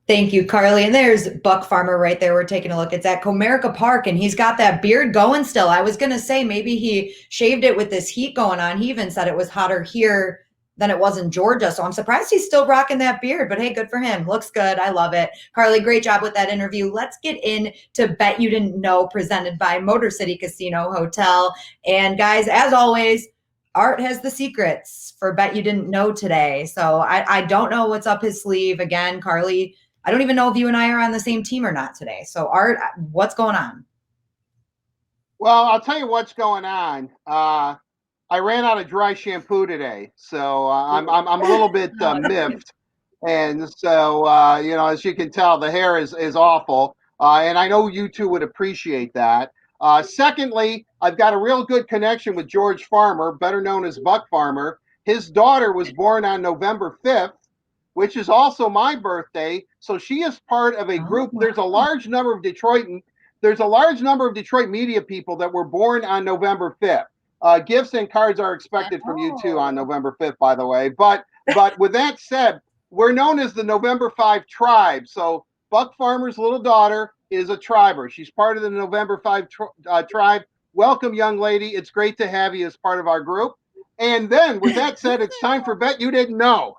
Thank you, Carly. And there's Buck Farmer right there. We're taking a look. It's at Comerica Park, and he's got that beard going still. I was going to say maybe he shaved it with this heat going on. He even said it was hotter here than it was in Georgia. So I'm surprised he's still rocking that beard. But hey, good for him. Looks good. I love it. Carly, great job with that interview. Let's get into Bet You Didn't Know, presented by Motor City Casino Hotel. And guys, as always, Art has the secrets for Bet You Didn't Know today. So I don't know what's up his sleeve. Again, Carly, I don't even know if you and I are on the same team or not today. So Art, what's going on? Well, I'll tell you what's going on. I ran out of dry shampoo today, so I'm a little bit miffed, and so as you can tell, the hair is awful, and I know you two would appreciate that. Secondly, I've got a real good connection with George Farmer, better known as Buck Farmer. His daughter was born on November 5th, which is also my birthday, so she is part of a group. There's a large number of Detroit media people that were born on November 5th. Gifts and cards are expected from you too on November 5th, by the way. But with that said, we're known as the November 5 tribe. So Buck Farmer's little daughter is a triber. She's part of the November 5 tribe. Welcome, young lady. It's great to have you as part of our group. And then with that said, it's time for Bet You Didn't Know.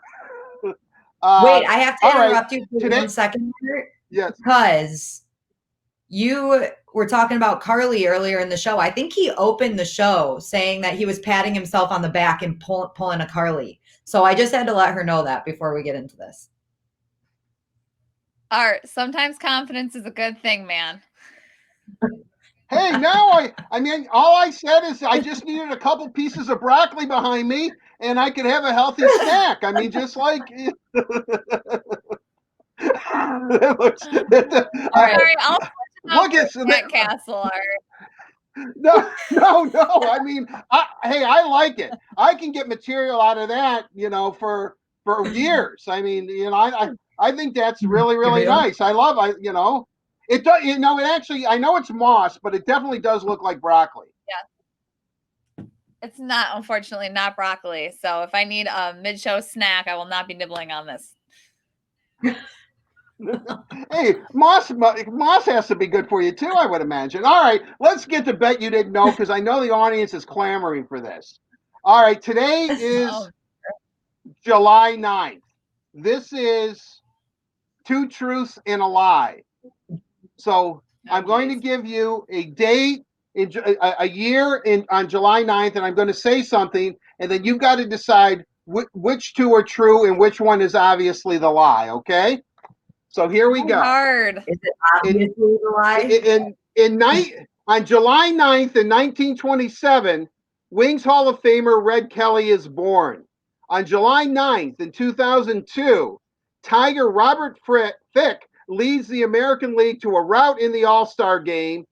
Wait, I have to interrupt you for Today, 1 second here. Yes. Because you were talking about Carly earlier in the show. I think he opened the show saying that he was patting himself on the back and pulling a Carly. So I just had to let her know that before we get into this. Art, sometimes confidence is a good thing, man. Hey, now I mean, all I said is I just needed a couple pieces of broccoli behind me, and I could have a healthy snack. I mean, just like it looks. All right, I'll look at that castle, Art. No. I mean, I like it. I can get material out of that, for years. I mean, I think that's really nice. I love, it does. It actually, I know it's moss, but it definitely does look like broccoli. Yeah. It's not, unfortunately, not broccoli. So if I need a mid-show snack, I will not be nibbling on this. Hey, moss has to be good for you too, I would imagine. All right, let's get to Bet You Didn't Know, because I know the audience is clamoring for this. All right, today is July 9th. This is Two Truths and a Lie. So I'm going to give you a date, a year on July 9th, and I'm going to say something, and then you've got to decide which two are true and which one is obviously the lie, okay? So here we go. Hard. Is it obviously the lie? On July 9th in 1927, Wings Hall of Famer Red Kelly is born. On July 9th in 2002, Tiger Robert Fick leads the American League to a rout in the All-Star game.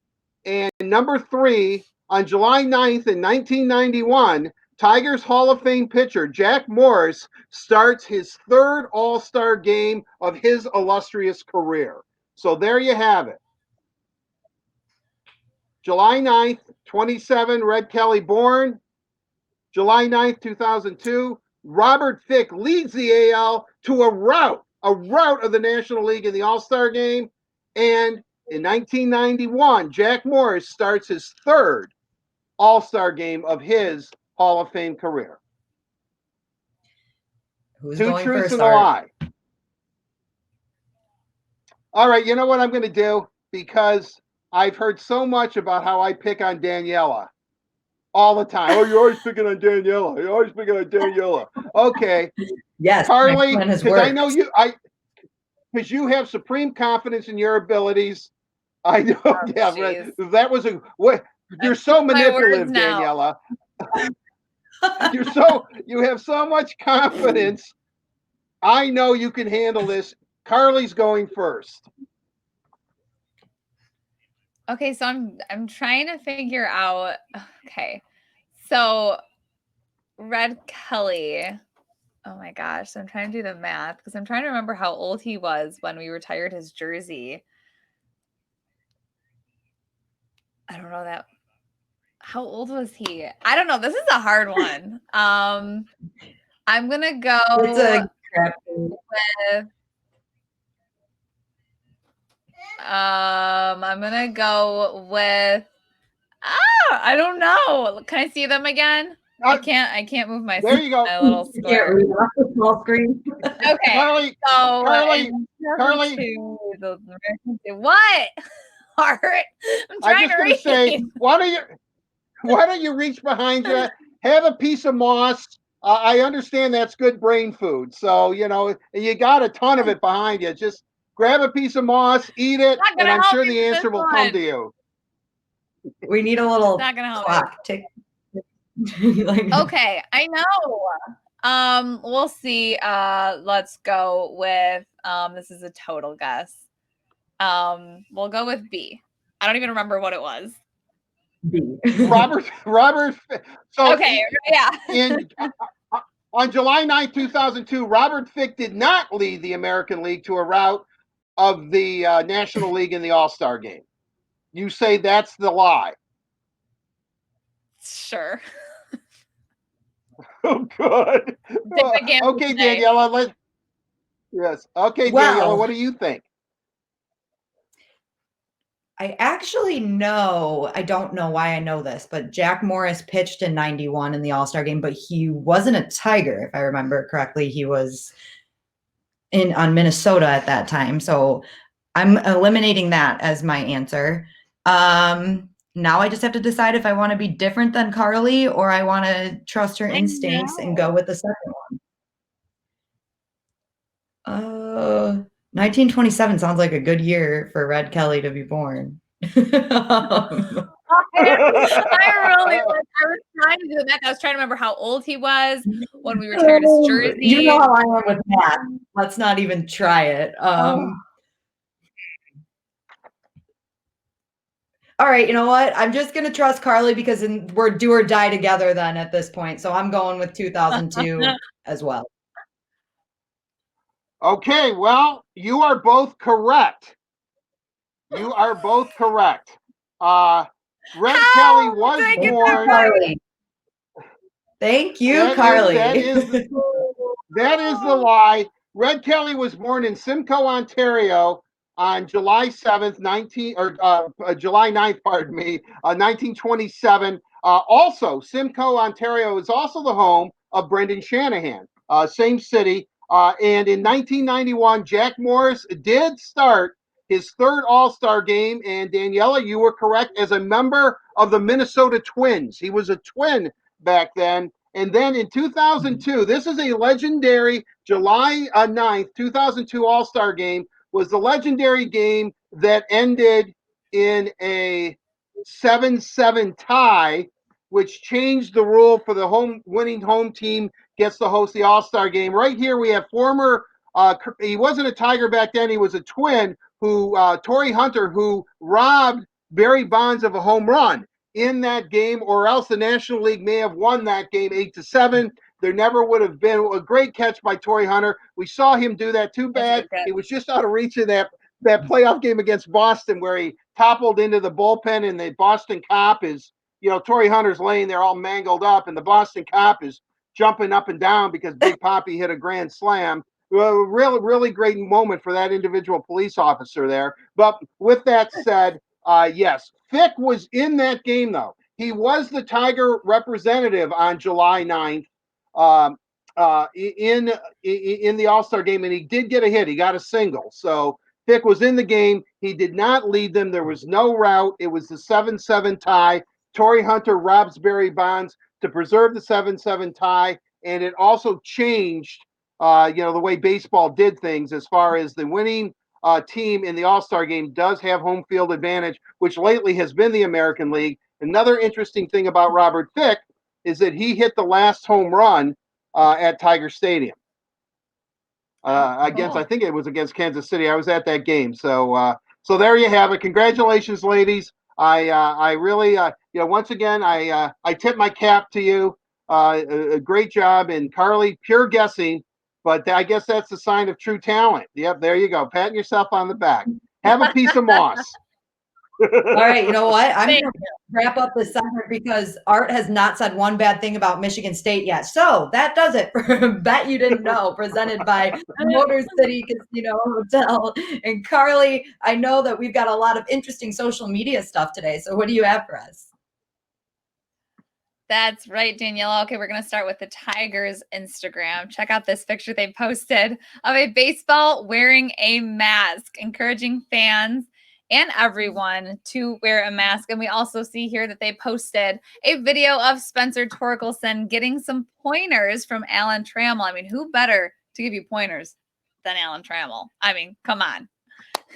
And number 3, on July 9th in 1991, Tigers Hall of Fame pitcher Jack Morris starts his 3rd All-Star game of his illustrious career. So there you have it. July 9th, 27, Red Kelly born. July 9th, 2002, Robert Fick leads the AL to a rout of the National League in the All-Star game. And in 1991, Jack Morris starts his 3rd All-Star game of his Hall of Fame career? Who's Two going truths first, and a Art? lie. All right, you know what I'm going to do? Because I've heard so much about how I pick on Daniela all the time. Oh, you're always picking on Daniela. You're always picking on Daniela. Okay, Yes, Carly, my plan has because I worked. know you, because you have supreme confidence in your abilities. I know. Yeah, right. jeez. That was a what. You're so My words manipulative, now. Daniela. You have so much confidence. I know you can handle this. Carly's going first. Okay, so I'm trying to figure out. Okay, so Red Kelly. Oh my gosh, so I'm trying to do the math because I'm trying to remember how old he was when we retired his jersey. I don't know that. How old was he? I don't know. This is a hard one. I'm gonna go It's a crap. with. I'm gonna go with. I don't know. Can I see them again? I can't move my, There you go. my little You can't square. read off the small screen. Okay. Carly, So Carly, in Carly. 2002, the Americans did what? Art. I'm I'm trying just to going read. to say, why don't you reach behind you, have a piece of moss? I understand that's good brain food, so you know you got a ton of it behind you. Just grab a piece of moss, eat it, Not and gonna I'm help sure you the with answer this will come one. to you. We need a little Not gonna help clock tick. Like, Okay, I know. We'll see. Let's go with this is a total guess. We'll go with B. I don't even remember what it was. B. Robert. So Okay, yeah. On July 9, 2002, Robert Fick did not lead the American League to a rout of the National League in the All-Star game. You say that's the lie. Sure. Oh, good. Okay, Daniela. Yes. Okay, Well, Daniela, what do you think? I actually know, I don't know why I know this, but Jack Morris pitched in 91 in the All-Star game, but he wasn't a Tiger, if I remember correctly. He was on Minnesota at that time. So I'm eliminating that as my answer. Now I just have to decide if I want to be different than Carly or I want to trust her instincts and go with the second one. 1927 sounds like a good year for Red Kelly to be born. I was trying to do the math. I was trying to remember how old he was when we retired his jersey. You know how I am with math. Let's not even try it. All right, you know what? I'm just going to trust Carly because we're do or die together then at this point. So I'm going with 2002 as well. Okay, well, you are both correct. You are both correct. Red Kelly was born. Carly. Thank you, Carly. That is the lie. Red Kelly was born in Simcoe, Ontario on July 7th, July 9th, pardon me, 1927. Also, Simcoe, Ontario is also the home of Brendan Shanahan, same city. And in 1991, Jack Morris did start his third All-Star game. And Daniela, you were correct, as a member of the Minnesota Twins. He was a Twin back then. And then in 2002, this is a legendary July 9th, 2002 All-Star game, was the legendary game that ended in a 7-7 tie, which changed the rule for the winning home team gets to host the All-Star game. Right here we have he wasn't a Tiger back then, he was a Twin, Torrey Hunter, who robbed Barry Bonds of a home run in that game, or else the National League may have won that game 8-7. There never would have been a great catch by Torrey Hunter. We saw him do that. Too bad he was just out of reach in that playoff game against Boston where he toppled into the bullpen, and the Boston cop is, Torrey Hunter's laying there all mangled up, and the Boston cop is jumping up and down because Big Papi hit a grand slam. Really, really great moment for that individual police officer there. But with that said, yes, Fick was in that game, though. He was the Tiger representative on July 9th in the All-Star game, and he did get a hit. He got a single. So Fick was in the game. He did not lead them. There was no rout. It was the 7-7 tie. Torrey Hunter robs Barry Bonds to preserve the 7-7 tie, and it also changed, the way baseball did things as far as the winning team in the All-Star game does have home field advantage, which lately has been the American League. Another interesting thing about Robert Fick is that he hit the last home run at Tiger Stadium. I think it was against Kansas City. I was at that game. So there you have it. Congratulations, ladies. I really, once again, I tip my cap to you. A great job. And Carly, pure guessing, but I guess that's the sign of true talent. Yep, there you go. Patting yourself on the back. Have a piece of moss. All right, you know what? I'm going to wrap up this segment because Art has not said one bad thing about Michigan State yet. So that does it for Bet You Didn't Know, presented by Motor City Casino Hotel. And Carly, I know that we've got a lot of interesting social media stuff today. So what do you have for us? That's right, Daniela. Okay, we're going to start with the Tigers' Instagram. Check out this picture they posted of a baseball wearing a mask, encouraging fans and everyone to wear a mask. And we also see here that they posted a video of Spencer Torkelson getting some pointers from Alan Trammell. I mean, who better to give you pointers than Alan Trammell? I mean, come on.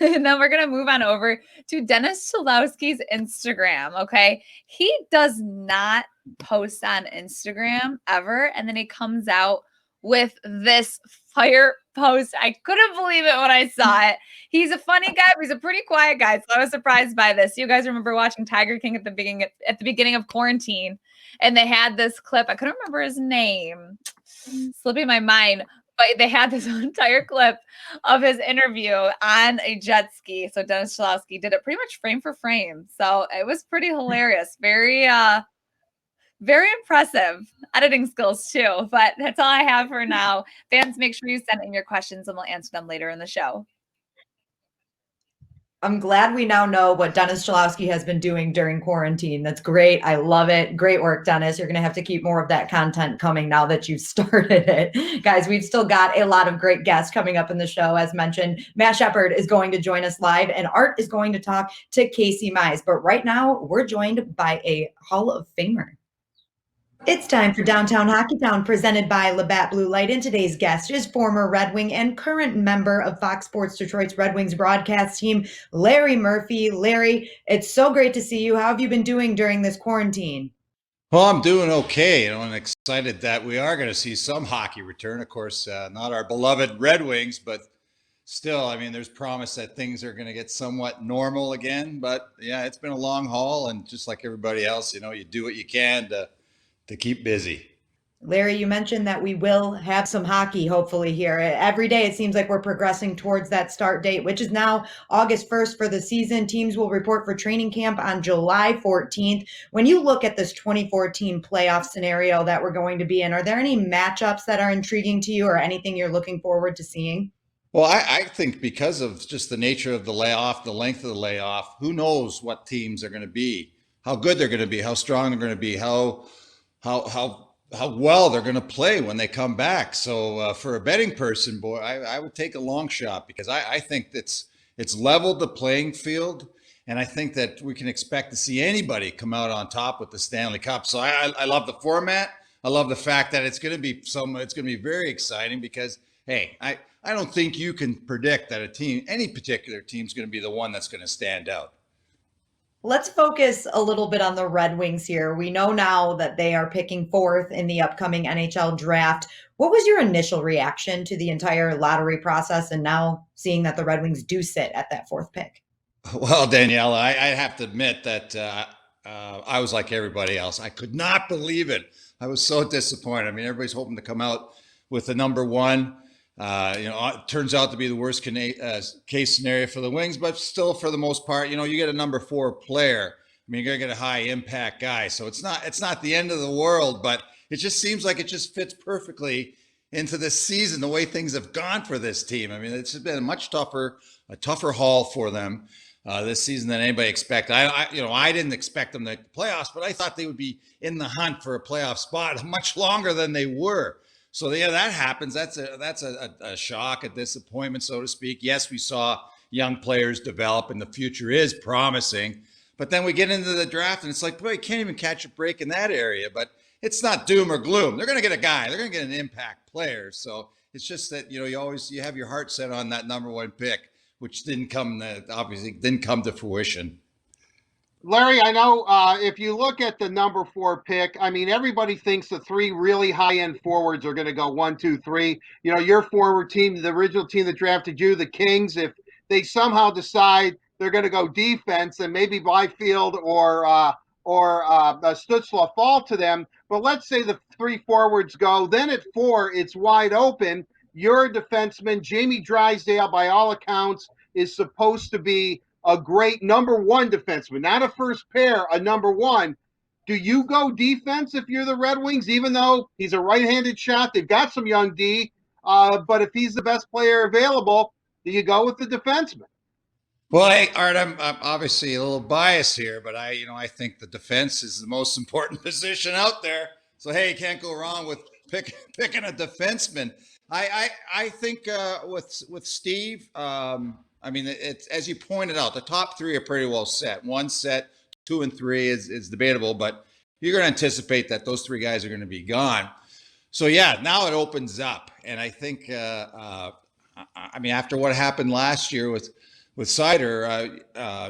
And then we're going to move on over to Dennis Cholowski's Instagram, okay? He does not post on Instagram ever, and then he comes out with this fire post. I couldn't believe it when I saw it. He's a funny guy, but he's a pretty quiet guy, so I was surprised by this. You guys remember watching Tiger King at the beginning of quarantine, and they had this clip. I couldn't remember his name. Slipping my mind. But they had this entire clip of his interview on a jet ski. So Dennis Cholowski did it pretty much frame for frame. So it was pretty hilarious. Very, very impressive editing skills too. But that's all I have for now. Fans, make sure you send in your questions and we'll answer them later in the show. I'm glad we now know what Dennis Cholowski has been doing during quarantine. That's great. I love it. Great work, Dennis. You're going to have to keep more of that content coming now that you've started it. Guys, we've still got a lot of great guests coming up in the show. As mentioned, Matt Shepard is going to join us live and Art is going to talk to Casey Mize. But right now, we're joined by a Hall of Famer. It's time for Downtown Hockey Town, presented by Labatt Blue Light. And today's guest is former Red Wing and current member of Fox Sports Detroit's Red Wings broadcast team, Larry Murphy. Larry, it's so great to see you. How have you been doing during this quarantine? Well, I'm doing okay, and excited that we are going to see some hockey return. Of course, not our beloved Red Wings, but still, I mean, there's promise that things are going to get somewhat normal again. But yeah, it's been a long haul, and just like everybody else, you do what you can to keep busy. Larry, you mentioned that we will have some hockey hopefully here. Every day it seems like we're progressing towards that start date, which is now August 1st for the season. Teams will report for training camp on July 14th. When you look at this 24-team playoff scenario that we're going to be in, are there any matchups that are intriguing to you or anything you're looking forward to seeing? Well, I think because of just the nature of the layoff, the length of the layoff, who knows what teams are going to be, how good they're going to be, how strong they're going to be, how well they're going to play when they come back. So for a betting person, boy, I would take a long shot because I think it's leveled the playing field. And I think that we can expect to see anybody come out on top with the Stanley Cup. So I love the format. I love the fact that it's going to be very exciting because, hey, I don't think you can predict that any particular team is going to be the one that's going to stand out. Let's focus a little bit on the Red Wings here. We know now that they are picking fourth in the upcoming NHL draft. What was your initial reaction to the entire lottery process and now seeing that the Red Wings do sit at that fourth pick? Well, Daniela, I have to admit that I was like everybody else. I could not believe it. I was so disappointed. I mean, everybody's hoping to come out with the number one. It turns out to be the worst case scenario for the Wings, but still, for the most part, you get a number 4 player. I mean, you're gonna get a high impact guy, so it's not the end of the world. But it just seems like it just fits perfectly into this season, the way things have gone for this team. I mean, it's been a tougher haul for them. this season than anybody expected. I didn't expect them to make the playoffs, but I thought they would be in the hunt for a playoff spot much longer than they were. So yeah, that happens. That's a shock, a disappointment, so to speak. Yes, we saw young players develop, and the future is promising. But then we get into the draft, and it's like, boy, you can't even catch a break in that area. But it's not doom or gloom. They're going to get a guy. They're going to get an impact player. So it's just that you have your heart set on that number one pick, which obviously didn't come to fruition. Larry, I know if you look at the number 4 pick, I mean, everybody thinks the 3 really high-end forwards are going to go 1, 2, 3. You know, your forward team, the original team that drafted you, the Kings, if they somehow decide they're going to go defense, then maybe Byfield or Stützle fall to them. But let's say the 3 forwards go. Then at 4, it's wide open. You're a defenseman. Jamie Drysdale, by all accounts, is supposed to be a great number 1 defenseman, not a first pair, a number 1. Do you go defense if you're the Red Wings, even though he's a right-handed shot? They've got some young D, but if he's the best player available, do you go with the defenseman? Well, Art, I'm obviously a little biased here, but I think the defense is the most important position out there. So hey, you can't go wrong with picking a defenseman. I think with Steve. I mean, it's, as you pointed out, the top 3 are pretty well set. 1 set, 2 and 3 is debatable, but you're going to anticipate that those 3 guys are going to be gone. So yeah, now it opens up, and I think, after what happened last year with Seider,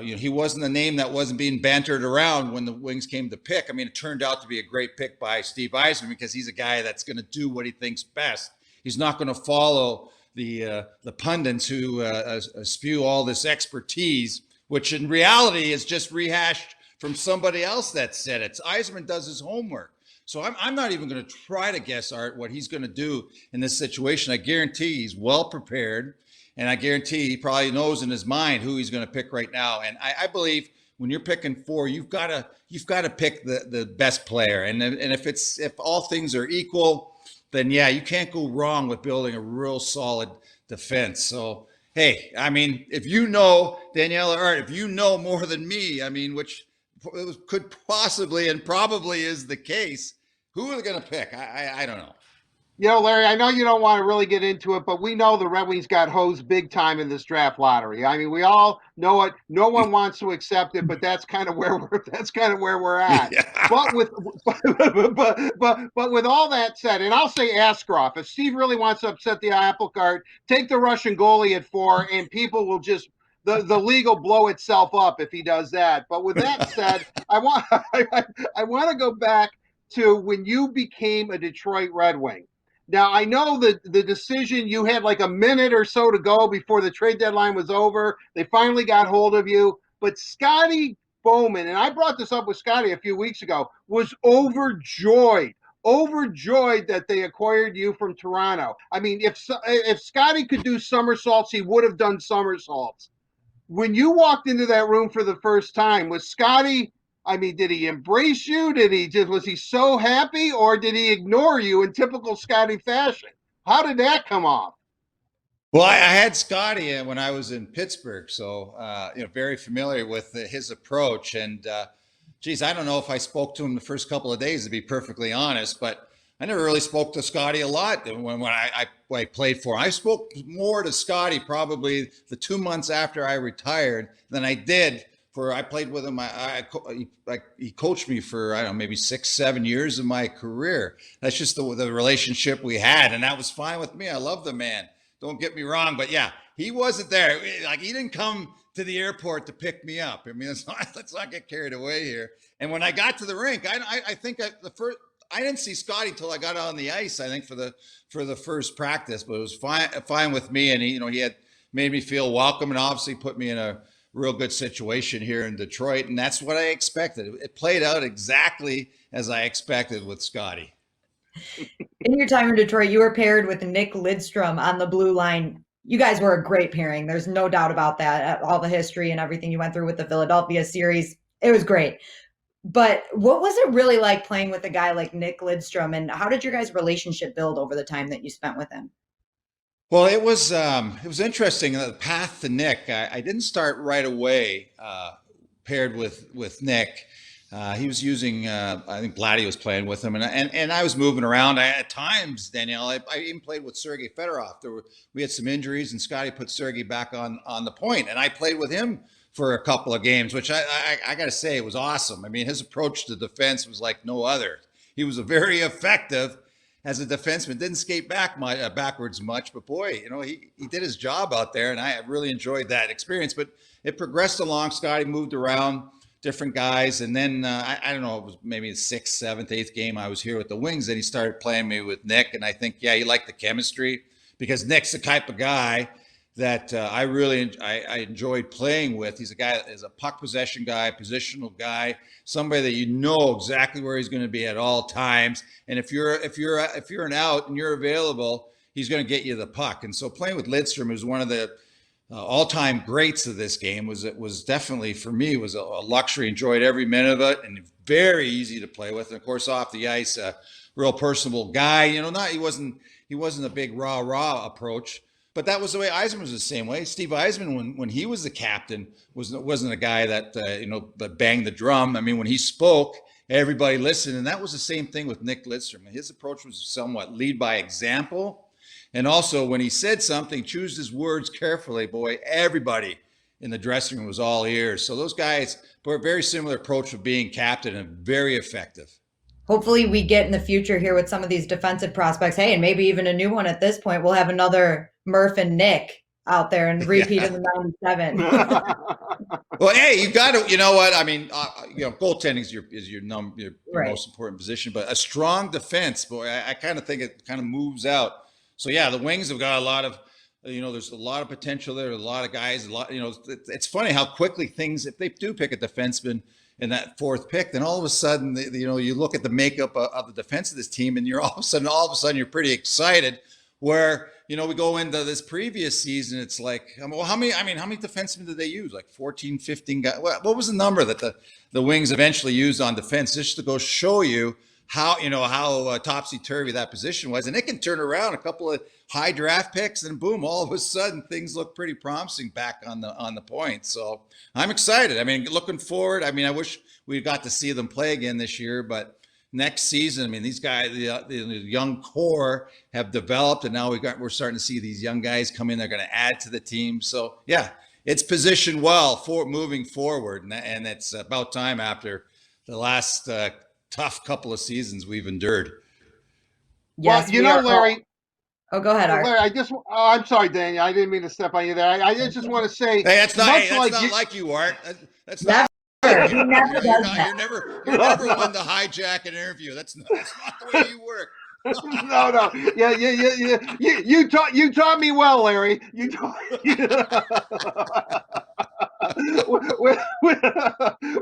he wasn't a name that wasn't being bantered around when the Wings came to pick. I mean, it turned out to be a great pick by Steve Yzerman because he's a guy that's going to do what he thinks best. He's not going to follow the pundits who spew all this expertise, which in reality is just rehashed from somebody else that said it. Yzerman does his homework. So I'm not even going to try to guess, Art, what he's going to do in this situation. I guarantee he's well prepared, and I guarantee he probably knows in his mind who he's going to pick right now. And I believe when you're picking 4, you've got to pick the best player. And if all things are equal, then yeah, you can't go wrong with building a real solid defense. So, hey, I mean, if you know, Danielle or Art, if you know more than me, I mean, which could possibly and probably is the case, who are they going to pick? I don't know. You know, Larry, I know you don't want to really get into it, but we know the Red Wings got hosed big time in this draft lottery. I mean, we all know it. No one wants to accept it, but that's kind of where we're at. Yeah. But with all that said, and I'll say Askarov, if Steve really wants to upset the apple cart, take the Russian goalie at 4, and people will just the league will blow itself up if he does that. But with that said, I want to go back to when you became a Detroit Red Wing. Now, I know that the decision, you had like a minute or so to go before the trade deadline was over. They finally got hold of you. But Scotty Bowman, and I brought this up with Scotty a few weeks ago, was overjoyed that they acquired you from Toronto. I mean, if Scotty could do somersaults, he would have done somersaults. When you walked into that room for the first time, was Scotty... I mean, did he embrace you? Was he so happy, or did he ignore you in typical Scotty fashion? How did that come off? Well, I had Scotty when I was in Pittsburgh, so very familiar with his approach. And geez, I don't know if I spoke to him the first couple of days, to be perfectly honest, but I never really spoke to Scotty a lot when I played for him. I spoke more to Scotty probably the 2 months after I retired than I did. I played with him. He coached me for, I don't know, maybe 6-7 years of my career. That's just the relationship we had. And that was fine with me. I love the man. Don't get me wrong. But yeah, he wasn't there. Like, he didn't come to the airport to pick me up. I mean, let's not get carried away here. And when I got to the rink, I think I didn't see Scotty till I got on the ice, I think, for the first practice. But it was fine with me. And he had made me feel welcome and obviously put me in a real good situation here in Detroit. And that's what I expected. It played out exactly as I expected with Scotty. In your time in Detroit, you were paired with Nick Lidstrom on the blue line. You guys were a great pairing. There's no doubt about that. All the history and everything you went through with the Philadelphia series, it was great. But what was it really like playing with a guy like Nick Lidstrom, and how did your guys' relationship build over the time that you spent with him? Well, it was interesting. The path to Nick, I didn't start right away paired with Nick. He was using, I think Blatty was playing with him, and I was moving around. At times, Danielle, I even played with Sergei Fedorov. We had some injuries, and Scotty put Sergei back on the point, and I played with him for a couple of games, which I got to say, it was awesome. I mean, his approach to defense was like no other. He was very effective as a defenseman. Didn't skate backwards much, but boy, he did his job out there, and I really enjoyed that experience. But it progressed along. Scotty moved around, different guys, and then I don't know, it was maybe the 6th, 7th, 8th game I was here with the Wings, and he started playing me with Nick, and I think he liked the chemistry because Nick's the type of guy that I enjoyed playing with. He's a guy that is a puck possession guy, positional guy, somebody that you know exactly where he's going to be at all times. And if you're an out and you're available, he's going to get you the puck. And so playing with Lidstrom is one of the all-time greats of this game. Was definitely, for me, was a luxury. Enjoyed every minute of it, and very easy to play with. And of course, off the ice, a real personable guy. He wasn't a big rah approach. But that was the way Yzerman was the same way. Steve Yzerman, when he was the captain, wasn't a guy that that banged the drum. I mean, when he spoke, everybody listened, and that was the same thing with Nick Lidstrom. His approach was somewhat lead by example, and also when he said something, choose his words carefully. Boy, everybody in the dressing room was all ears. So those guys were a very similar approach of being captain and very effective. Hopefully we get in the future here with some of these defensive prospects. Hey, and maybe even a new one at this point. We'll have another Murph and Nick out there and repeat in the 97. Well, hey, you got to, you know what? I mean, goaltending is your Right. most important position, but a strong defense, boy, I kind of think it kind of moves out. So yeah, the Wings have got a lot of, there's a lot of potential there. A lot of guys, it's funny how quickly things, if they do pick a defenseman in that 4th pick, then all of a sudden, you look at the makeup of the defense of this team, and all of a sudden, you're pretty excited. Where we go into this previous season, it's like, well, how many defensemen did they use? Like 14, 15 guys. What was the number that the Wings eventually used on defense, just to go show you how topsy-turvy that position was? And it can turn around a couple of high draft picks, and boom, all of a sudden things look pretty promising back on the point. So I'm excited. I mean, looking forward. I mean, I wish we got to see them play again this year, but next season, I mean, these guys, the young core have developed, and now we're starting to see these young guys come in. They're going to add to the team. So yeah, it's positioned well for moving forward, and it's about time after the last tough couple of seasons we've endured. Yes, well, Larry. Oh, go ahead, Art. Larry, I'm sorry, Daniel. I didn't mean to step on you there. I just want to say, hey, that's not like you, Art. That's not. You're never one to hijack an interview. That's not the way you work. No. Yeah. You taught me well, Larry. You taught.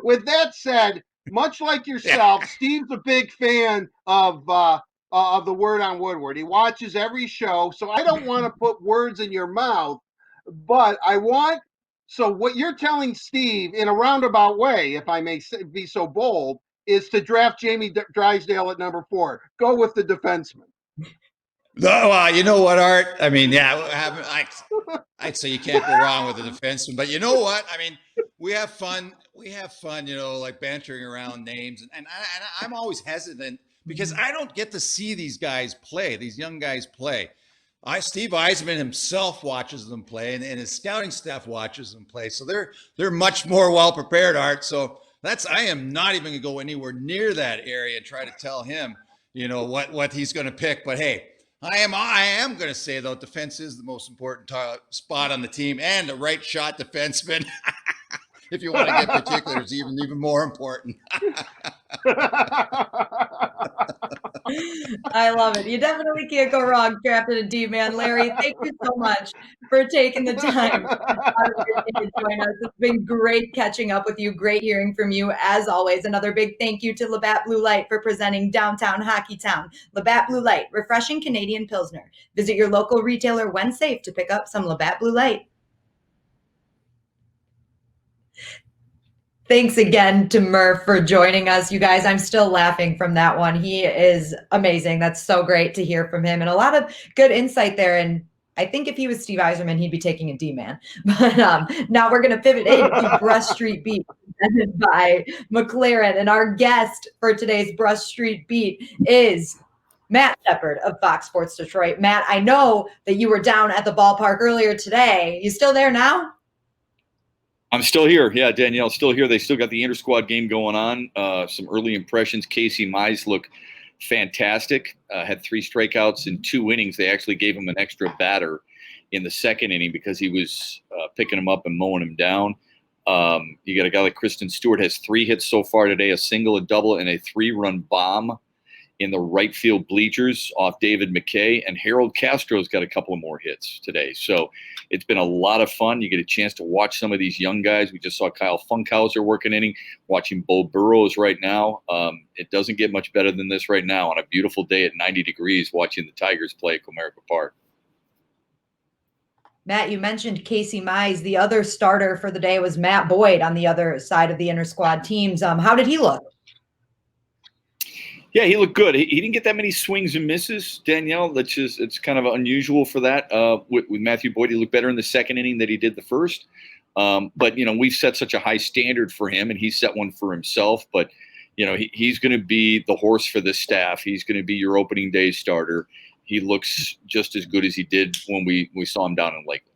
With that said, much like yourself, Steve's a big fan of the Word on Woodward. He watches every show, so I don't want to put words in your mouth, but I want. So what you're telling Steve, in a roundabout way, if I may be so bold, is to draft Jamie Drysdale at number 4. Go with the defenseman. No, you know what, Art? I mean, yeah, I'd say you can't go wrong with the defenseman. But you know what? I mean, we have fun. Like bantering around names, and I'm always hesitant because I don't get to see these guys play. These young guys play. Steve Yzerman himself watches them play, and his scouting staff watches them play. So they're much more well prepared, Art. So I am not even going to go anywhere near that area and try to tell him, what he's going to pick. But hey, I am going to say though, defense is the most important spot on the team, and the right shot defenseman. If you want to get particulars, even more important. I love it. You definitely can't go wrong drafting a D-man. Larry, thank you so much for taking the time to join us. It's been great catching up with you. Great hearing from you, as always. Another big thank you to Labatt Blue Light for presenting Downtown Hockey Town. Labatt Blue Light, refreshing Canadian Pilsner. Visit your local retailer when safe to pick up some Labatt Blue Light. Thanks again to Murph for joining us. You guys, I'm still laughing from that one. He is amazing. That's so great to hear from him, and a lot of good insight there. And I think if he was Steve Yzerman, he'd be taking a D-man. But now we're going to pivot into Brush Street Beat presented by McLaren. And our guest for today's Brush Street Beat is Matt Shepard of Fox Sports Detroit. Matt, I know that you were down at the ballpark earlier today. You still there now? I'm still here. Yeah, Danielle, still here. They still got the inter-squad game going on. Some early impressions. Casey Mize looked fantastic. Had 3 strikeouts in 2 innings. They actually gave him an extra batter in the second inning because he was picking him up and mowing him down. You got a guy like Kristen Stewart, has 3 hits so far today, a single, a double, and a 3-run bomb in the right field bleachers off David McKay, and Harold Castro's got a couple of more hits today. So it's been a lot of fun. You get a chance to watch some of these young guys. We just saw Kyle Funkhauser work an inning, watching Bo Burrows right now. It doesn't get much better than this right now on a beautiful day at 90 degrees watching the Tigers play at Comerica Park. Matt, you mentioned Casey Mize. The other starter for the day was Matt Boyd on the other side of the inter-squad teams. How did he look? Yeah, he looked good. He didn't get that many swings and misses, Danielle. It's kind of unusual for that. With Matthew Boyd, he looked better in the second inning than he did the first. But, we've set such a high standard for him, and he set one for himself. But, he's going to be the horse for this staff. He's going to be your opening day starter. He looks just as good as he did when we saw him down in Lakeland.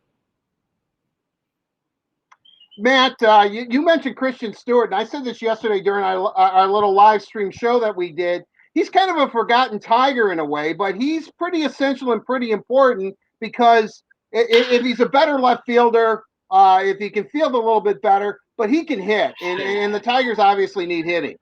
Matt, you mentioned Christian Stewart, and I said this yesterday during our little live stream show that we did. He's kind of a forgotten Tiger in a way, but he's pretty essential and pretty important because if he's a better left fielder, if he can field a little bit better, but he can hit, and the Tigers obviously need hitting.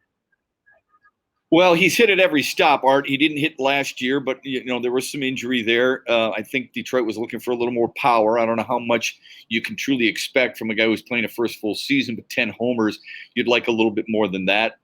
Well, he's hit at every stop, Art. He didn't hit last year, but, there was some injury there. I think Detroit was looking for a little more power. I don't know how much you can truly expect from a guy who's playing a first full season with 10 homers. You'd like a little bit more than that.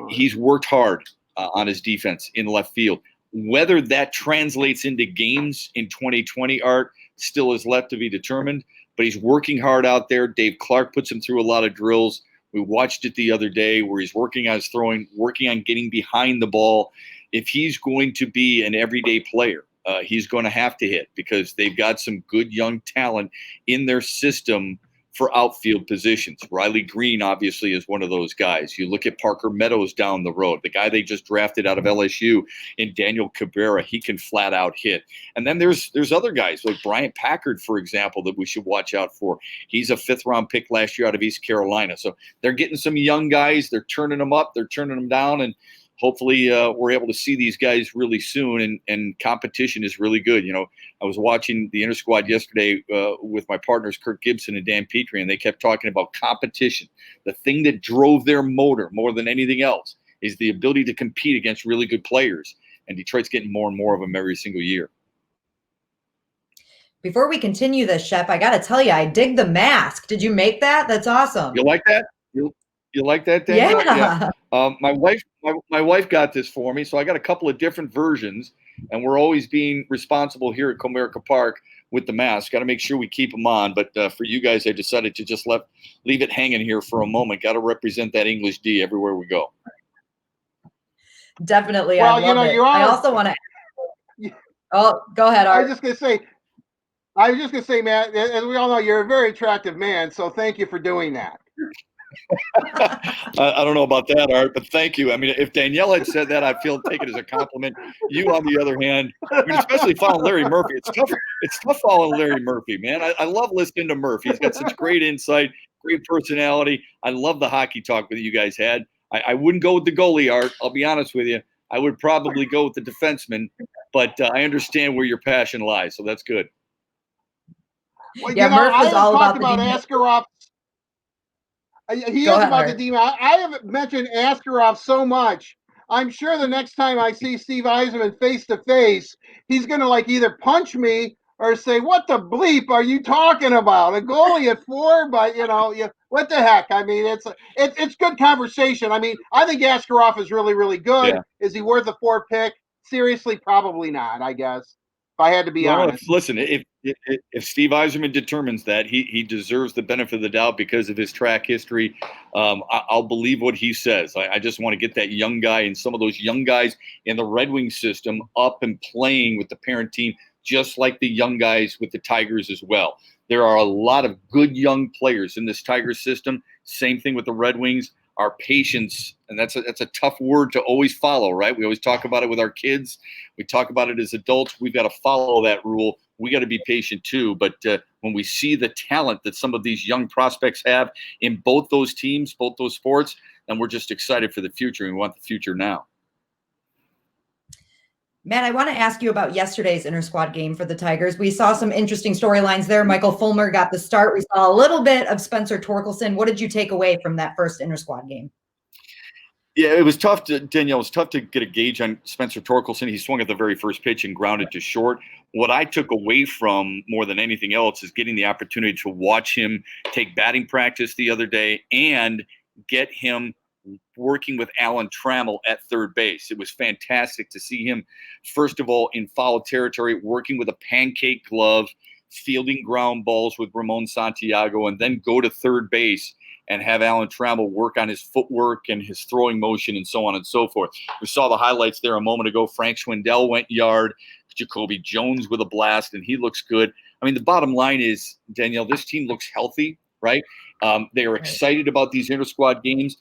He's worked hard on his defense in left field. Whether that translates into games in 2020, Art, still is left to be determined. But he's working hard out there. Dave Clark puts him through a lot of drills. We watched it the other day where he's working on his throwing, working on getting behind the ball. If he's going to be an everyday player, he's going to have to hit because they've got some good young talent in their system for outfield positions. Riley Green obviously is one of those guys. You look at Parker Meadows down the road, the guy they just drafted out of LSU, in Daniel Cabrera. He can flat out hit. And then there's other guys like Bryant Packard, for example, that we should watch out for. He's a 5th-round pick last year out of East Carolina. So they're getting some young guys. They're turning them up. They're turning them down. And hopefully we're able to see these guys really soon, and competition is really good. I was watching the inter-squad yesterday with my partners, Kirk Gibson and Dan Petrie, and they kept talking about competition. The thing that drove their motor more than anything else is the ability to compete against really good players, and Detroit's getting more and more of them every single year. Before we continue this, Shep, I got to tell you, I dig the mask. Did you make that? That's awesome. You like that? You like that, Daniel? Yeah. My wife got this for me, so I got a couple of different versions, and we're always being responsible here at Comerica Park with the mask. Got to make sure we keep them on, but for you guys, I decided to just leave it hanging here for a moment. Got to represent that English D everywhere we go. Definitely. Well, I love it. I also want to. Oh, go ahead, Art. I was just gonna say, Matt, as we all know, you're a very attractive man, so thank you for doing that. I don't know about that, Art, but thank you. I mean, if Danielle had said that, I feel take it as a compliment. You, on the other hand, especially following Larry Murphy, it's tough following Larry Murphy, man. I love listening to Murphy. He's got such great insight, great personality. I love the hockey talk that you guys had. I wouldn't go with the goalie, Art. I'll be honest with you. I would probably go with the defenseman, but I understand where your passion lies, so that's good. Well, yeah, Murph is all about Askarov. He is about the demon. I have mentioned Askarov so much. I'm sure the next time I see Steve Yzerman face to face, he's going to either punch me or say, "What the bleep are you talking about? A goalie at 4?" But what the heck? I mean, it's good conversation. I mean, I think Askarov is really, really good. Yeah. Is he worth a 4 pick? Seriously, probably not. I guess. If I had to be honest. Listen, if Steve Yzerman determines that he deserves the benefit of the doubt because of his track history, I'll believe what he says. I just want to get that young guy and some of those young guys in the Red Wings system up and playing with the parent team just like the young guys with the Tigers as well. There are a lot of good young players in this Tigers system. Same thing with the Red Wings. Our patience, and that's a tough word to always follow, right? We always talk about it with our kids. We talk about it as adults. We've got to follow that rule. We got to be patient too. But when we see the talent that some of these young prospects have in both those teams, both those sports, then we're just excited for the future. And we want the future now. Matt, I want to ask you about yesterday's inter-squad game for the Tigers. We saw some interesting storylines there. Michael Fulmer got the start. We saw a little bit of Spencer Torkelson. What did you take away from that first inter-squad game? Yeah, it was tough Danielle, it was tough to get a gauge on Spencer Torkelson. He swung at the very first pitch and grounded to short. What I took away from more than anything else is getting the opportunity to watch him take batting practice the other day and get him working with Alan Trammell at third base. It was fantastic to see him, first of all, in foul territory, working with a pancake glove, fielding ground balls with Ramon Santiago, and then go to third base and have Alan Trammell work on his footwork and his throwing motion and so on and so forth. We saw the highlights there a moment ago. Frank Schwindel went yard, Jacoby Jones with a blast, and he looks good. I mean, the bottom line is, Danielle, this team looks healthy, right? They are excited about these inter-squad games.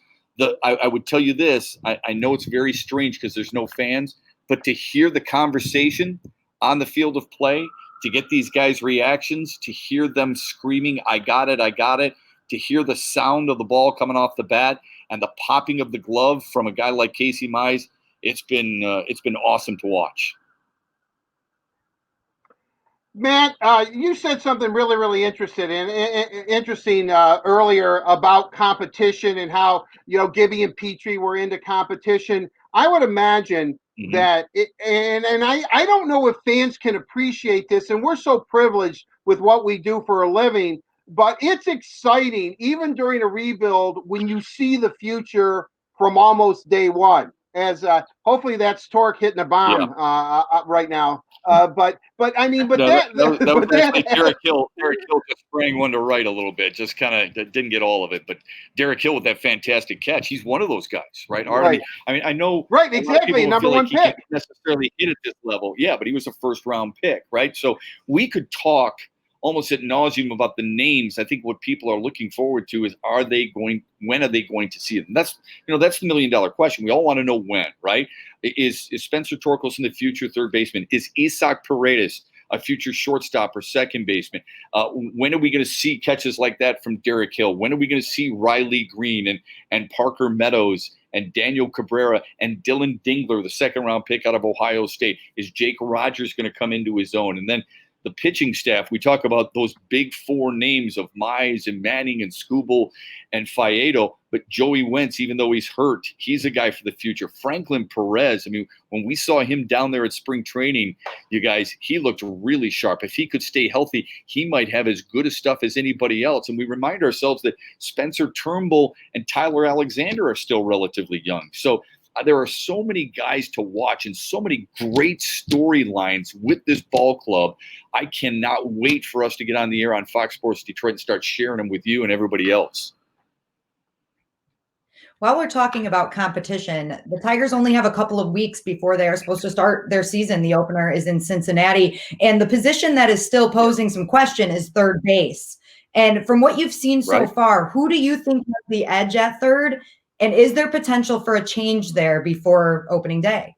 I would tell you this, I know it's very strange because there's no fans, but to hear the conversation on the field of play, to get these guys' reactions, to hear them screaming, I got it, to hear the sound of the ball coming off the bat and the popping of the glove from a guy like Casey Mize, it's been awesome to watch. Matt, you said something really, really interesting earlier about competition and how, Gibby and Petrie were into competition. I would imagine that, I don't know if fans can appreciate this, and we're so privileged with what we do for a living, but it's exciting, even during a rebuild, when you see the future from almost day one. As hopefully that's Torque hitting a bomb right now. That was actually Derrick Hill. Derrick Hill just sprang one to right a little bit, just kind of didn't get all of it. But Derrick Hill with that fantastic catch, he's one of those guys, right? Right. I mean, I know, right? Exactly, number one pick. He can't necessarily hit at this level, yeah, but he was a first round pick, right? So we could talk almost ad nauseum about the names. I think what people are looking forward to is when are they going to see it? And that's the $1 million question. We all want to know when, right? Is Spencer Torkelson the future third baseman? Is Isaac Paredes a future shortstop or second baseman? When are we going to see catches like that from Derrick Hill? When are we going to see Riley Green and Parker Meadows and Daniel Cabrera and Dylan Dingler, the second round pick out of Ohio State? Is Jake Rogers going to come into his own? And then the pitching staff, we talk about those big four names of Mize and Manning and Skubal and Faedo, but Joey Wentz, even though he's hurt, he's a guy for the future. Franklin Perez, I mean, when we saw him down there at spring training, you guys, he looked really sharp. If he could stay healthy, he might have as good a stuff as anybody else. And we remind ourselves that Spencer Turnbull and Tyler Alexander are still relatively young. So there are so many guys to watch and so many great storylines with this ball club. I cannot wait for us to get on the air on Fox Sports Detroit and start sharing them with you and everybody else. While we're talking about competition, the Tigers only have a couple of weeks before they are supposed to start their season. The opener is in Cincinnati, and the position that is still posing some question is third base. And from what you've seen so far, who do you think has the edge at third? And is there potential for a change there before opening day?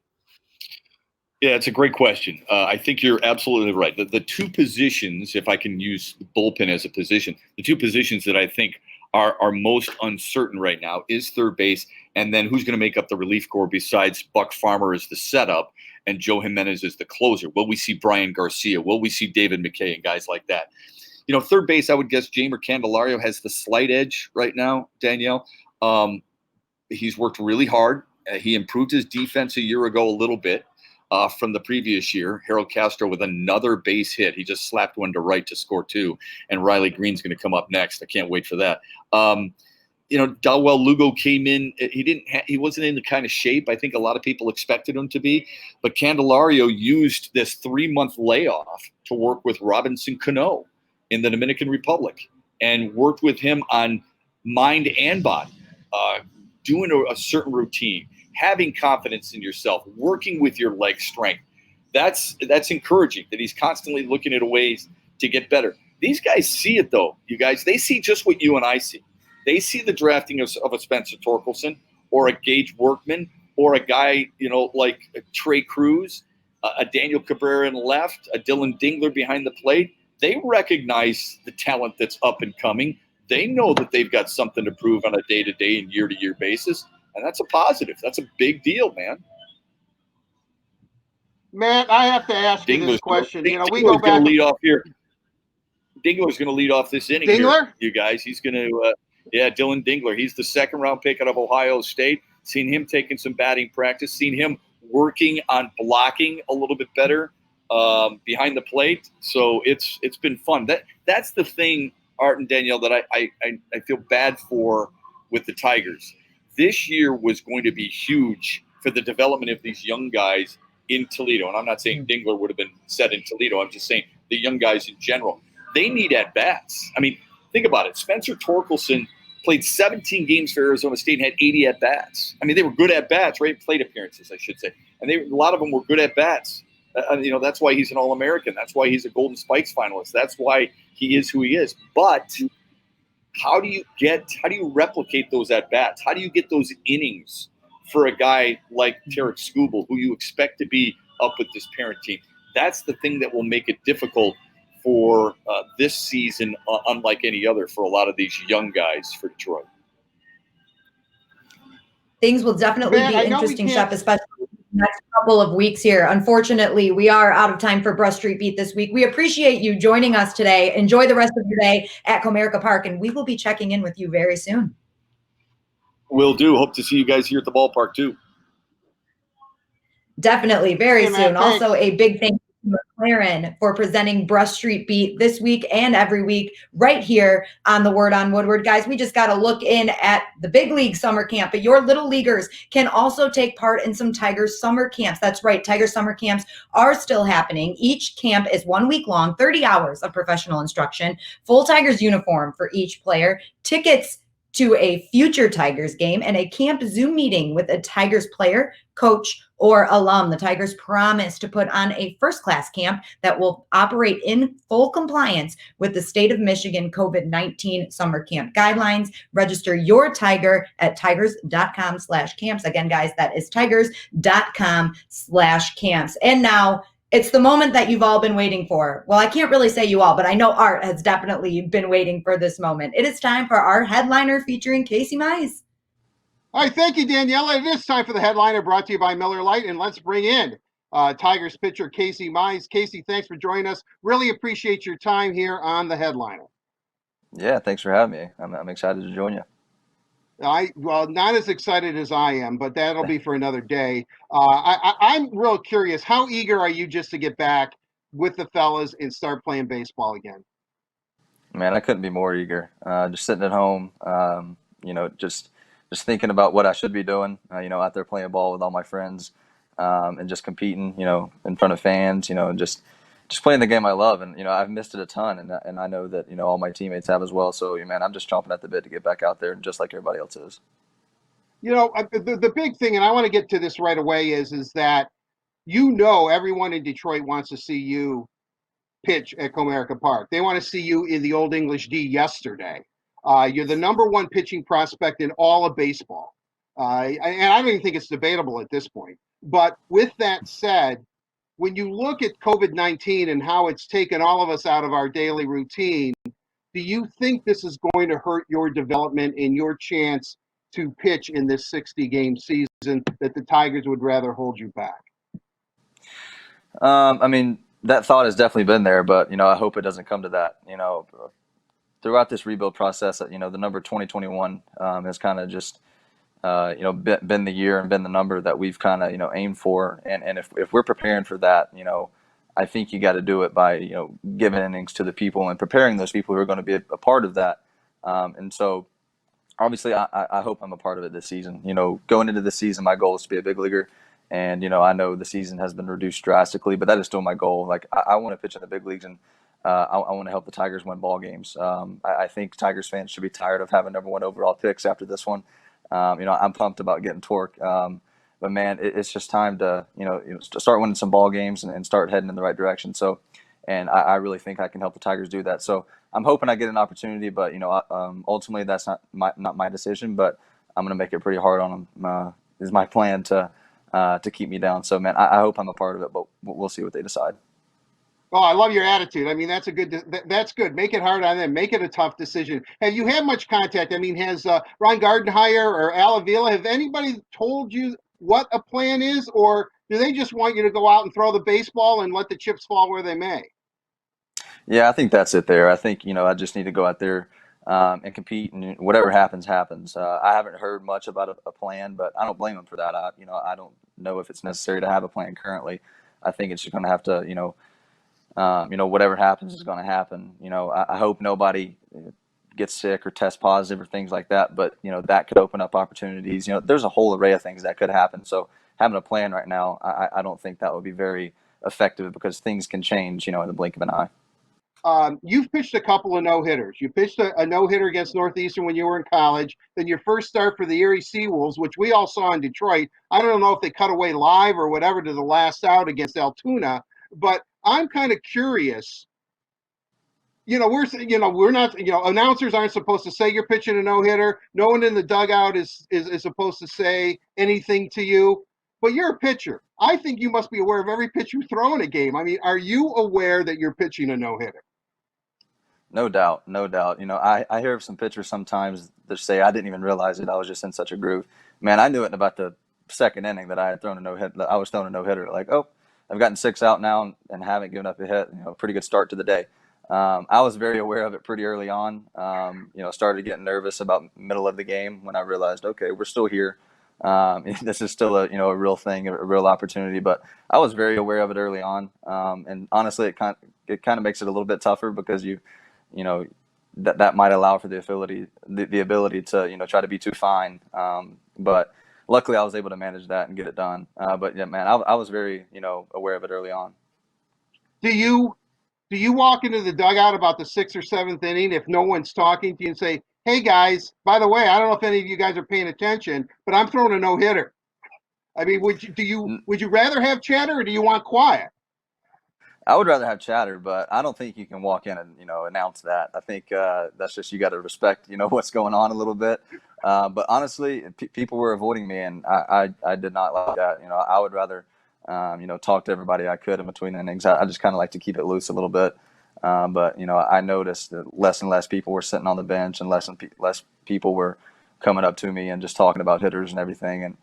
Yeah, it's a great question. I think you're absolutely right. The two positions, if I can use the bullpen as a position, the two positions that I think are most uncertain right now is third base, and then who's going to make up the relief corps besides Buck Farmer as the setup and Joe Jimenez as the closer? Will we see Brian Garcia? Will we see David McKay and guys like that? Third base, I would guess Jeimer Candelario has the slight edge right now, Danielle. He's worked really hard. He improved his defense a year ago a little bit from the previous year. Harold Castro with another base hit. He just slapped one to right to score two. And Riley Green's going to come up next. I can't wait for that. Dalwell Lugo came in. He wasn't in the kind of shape I think a lot of people expected him to be. But Candelario used this 3-month layoff to work with Robinson Cano in the Dominican Republic and worked with him on mind and body. Doing a certain routine, having confidence in yourself, working with your leg strength. That's encouraging that he's constantly looking at ways to get better. These guys see it, though, you guys. They see just what you and I see. They see the drafting of a Spencer Torkelson or a Gage Workman or a guy, like Trey Cruz, a Daniel Cabrera in left, a Dylan Dingler behind the plate. They recognize the talent that's up and coming. They know that they've got something to prove on a day-to-day and year-to-year basis, and that's a positive. That's a big deal, man. Matt, I have to ask you this question. We go Dingler's back. going to lead off here. Dingler's going to lead off this inning here, you guys. He's going to, Dylan Dingler. He's the second-round pick out of Ohio State. Seen him taking some batting practice. Seen him working on blocking a little bit better behind the plate. So it's been fun. That's the thing, Art and Danielle, that I feel bad for with the Tigers. This year was going to be huge for the development of these young guys in Toledo. And I'm not saying Dingler would have been set in Toledo. I'm just saying the young guys in general. They need at-bats. I mean, think about it. Spencer Torkelson played 17 games for Arizona State and had 80 at-bats. I mean, they were good at-bats, right? Plate appearances, I should say. And a lot of them were good at-bats. That's why he's an All-American. That's why he's a Golden Spikes finalist. That's why he is who he is. But how do you replicate those at-bats? How do you get those innings for a guy like Derrick Skubal, who you expect to be up with this parent team? That's the thing that will make it difficult for this season, unlike any other, for a lot of these young guys for Detroit. Things will definitely be interesting, Shep, especially the next couple of weeks here. Unfortunately, we are out of time for Brush Street Beat this week. We appreciate you joining us today. Enjoy the rest of your day at Comerica Park, and we will be checking in with you very soon. Will do. Hope to see you guys here at the ballpark, too. Definitely, very soon. Also, a big thank you to McLaren for presenting Brush Street Beat this week and every week right here on the Word on Woodward. Guys, we just got to look in at the big league summer camp, but your little leaguers can also take part in some Tigers summer camps. That's right. Tiger summer camps are still happening. Each camp is 1 week long, 30 hours of professional instruction, full Tigers uniform for each player, tickets to a future Tigers game, and a camp Zoom meeting with a Tigers player, coach, or alum. The Tigers promise to put on a first-class camp that will operate in full compliance with the state of Michigan COVID-19 summer camp guidelines. Register your Tiger at tigers.com/camps. Again, guys, that is tigers.com/camps. And now, it's the moment that you've all been waiting for. Well, I can't really say you all, but I know Art has definitely been waiting for this moment. It is time for our headliner featuring Casey Mize. All right, thank you, Daniela. It is time for the headliner brought to you by Miller Lite, and let's bring in Tigers pitcher Casey Mize. Casey, thanks for joining us. Really appreciate your time here on the headliner. Yeah, thanks for having me. I'm excited to join you. Not as excited as I am, but that'll be for another day. I'm real curious. How eager are you just to get back with the fellas and start playing baseball again? Man, I couldn't be more eager. Just sitting at home, just thinking about what I should be doing. Out there playing ball with all my friends, and just competing. In front of fans. Just playing the game I love, and I've missed it a ton, and I know that all my teammates have as well. So man, I'm just chomping at the bit to get back out there, just like everybody else is. The big thing, and I want to get to this right away, is that everyone in Detroit wants to see you pitch at Comerica Park. They want to see you in the Old English D yesterday. You're the number one pitching prospect in all of baseball, and I don't even think it's debatable at this point. But with that said, when you look at COVID-19 and how it's taken all of us out of our daily routine, do you think this is going to hurt your development and your chance to pitch in this 60-game season, that the Tigers would rather hold you back? I mean, that thought has definitely been there, but I hope it doesn't come to that. Throughout this rebuild process, the number 2021 has kind of just been the year and been the number that we've kind of aimed for, and if we're preparing for that, I think you got to do it by giving innings to the people and preparing those people who are going to be a part of that, and so obviously I hope I'm a part of it this season. Going into this season, my goal is to be a big leaguer, and I know the season has been reduced drastically, but that is still my goal. Like I want to pitch in the big leagues, and I want to help the Tigers win ball games. I think Tigers fans should be tired of having number one overall picks after this one. I'm pumped about getting Torque. But man, it's just time to start winning some ball games and start heading in the right direction. So, and I really think I can help the Tigers do that. So I'm hoping I get an opportunity, but ultimately that's not my decision. But I'm going to make it pretty hard on them. Is my plan to keep me down. So man, I hope I'm a part of it, but we'll see what they decide. Oh, I love your attitude. I mean, that's good. Make it hard on them. Make it a tough decision. Have you had much contact? I mean, has Ron Gardenhire or Al Avila, have anybody told you what a plan is, or do they just want you to go out and throw the baseball and let the chips fall where they may? Yeah, I think that's it there. I think, I just need to go out there and compete, and whatever happens, happens. I haven't heard much about a plan, but I don't blame them for that. I don't know if it's necessary to have a plan currently. I think it's just going to have to, whatever happens is going to happen. I hope nobody gets sick or test positive or things like that, but, that could open up opportunities. There's a whole array of things that could happen. So having a plan right now, I don't think that would be very effective because things can change, in the blink of an eye. You've pitched a couple of no-hitters. You pitched a no-hitter against Northeastern when you were in college. Then your first start for the Erie Seawolves, which we all saw in Detroit. I don't know if they cut away live or whatever to the last out against Altoona, but I'm kind of curious. We're not. Announcers aren't supposed to say you're pitching a no-hitter. No one in the dugout is supposed to say anything to you. But you're a pitcher. I think you must be aware of every pitch you throw in a game. I mean, are you aware that you're pitching a no-hitter? No doubt, no doubt. I hear of some pitchers sometimes that say, I didn't even realize it. I was just in such a groove. Man, I knew it in about the second inning that I had thrown a no-hitter. I was throwing a no-hitter. Like, oh, I've gotten 6 out now and haven't given up a hit. Pretty good start to the day. I was very aware of it pretty early on. Started getting nervous about middle of the game when I realized, okay, we're still here. This is still a real thing, a real opportunity. But I was very aware of it early on. And honestly, it kind of makes it a little bit tougher because that might allow for the ability to try to be too fine. But luckily I was able to manage that and get it done. But yeah, man, I was very aware of it early on. Do you walk into the dugout about the 6th or 7th inning if no one's talking to you and say, hey guys, by the way, I don't know if any of you guys are paying attention, but I'm throwing a no-hitter? I mean, would you rather have chatter or do you want quiet? I would rather have chatter, but I don't think you can walk in and announce that. I think that's just, you got to respect what's going on a little bit. But honestly, people were avoiding me, and I did not like that. I would rather talk to everybody I could in between innings. I just kind of like to keep it loose a little bit. But I noticed that less and less people were sitting on the bench, and less people were coming up to me and just talking about hitters and everything. And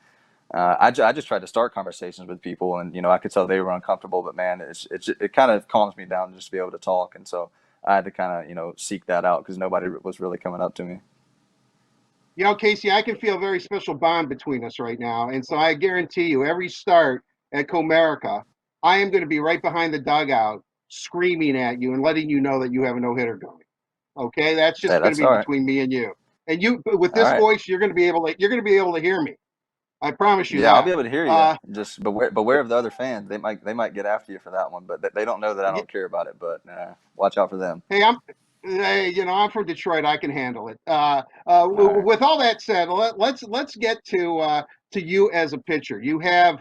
I just tried to start conversations with people, and I could tell they were uncomfortable. But man, it kind of calms me down just to be able to talk, and so I had to kind of seek that out because nobody was really coming up to me. Casey, I can feel a very special bond between us right now, and so I guarantee you, every start at Comerica, I am going to be right behind the dugout, screaming at you and letting you know that you have a no-hitter going. Okay, that's just going to be between me and you. And you, with this voice, you're going to be able to hear me. I promise you that. Yeah, I'll be able to hear you. Just beware of the other fans. They might get after you for that one, but they don't know that I don't care about it. But watch out for them. Hey, I'm from Detroit. I can handle it. With all that said, let's get to you as a pitcher. You have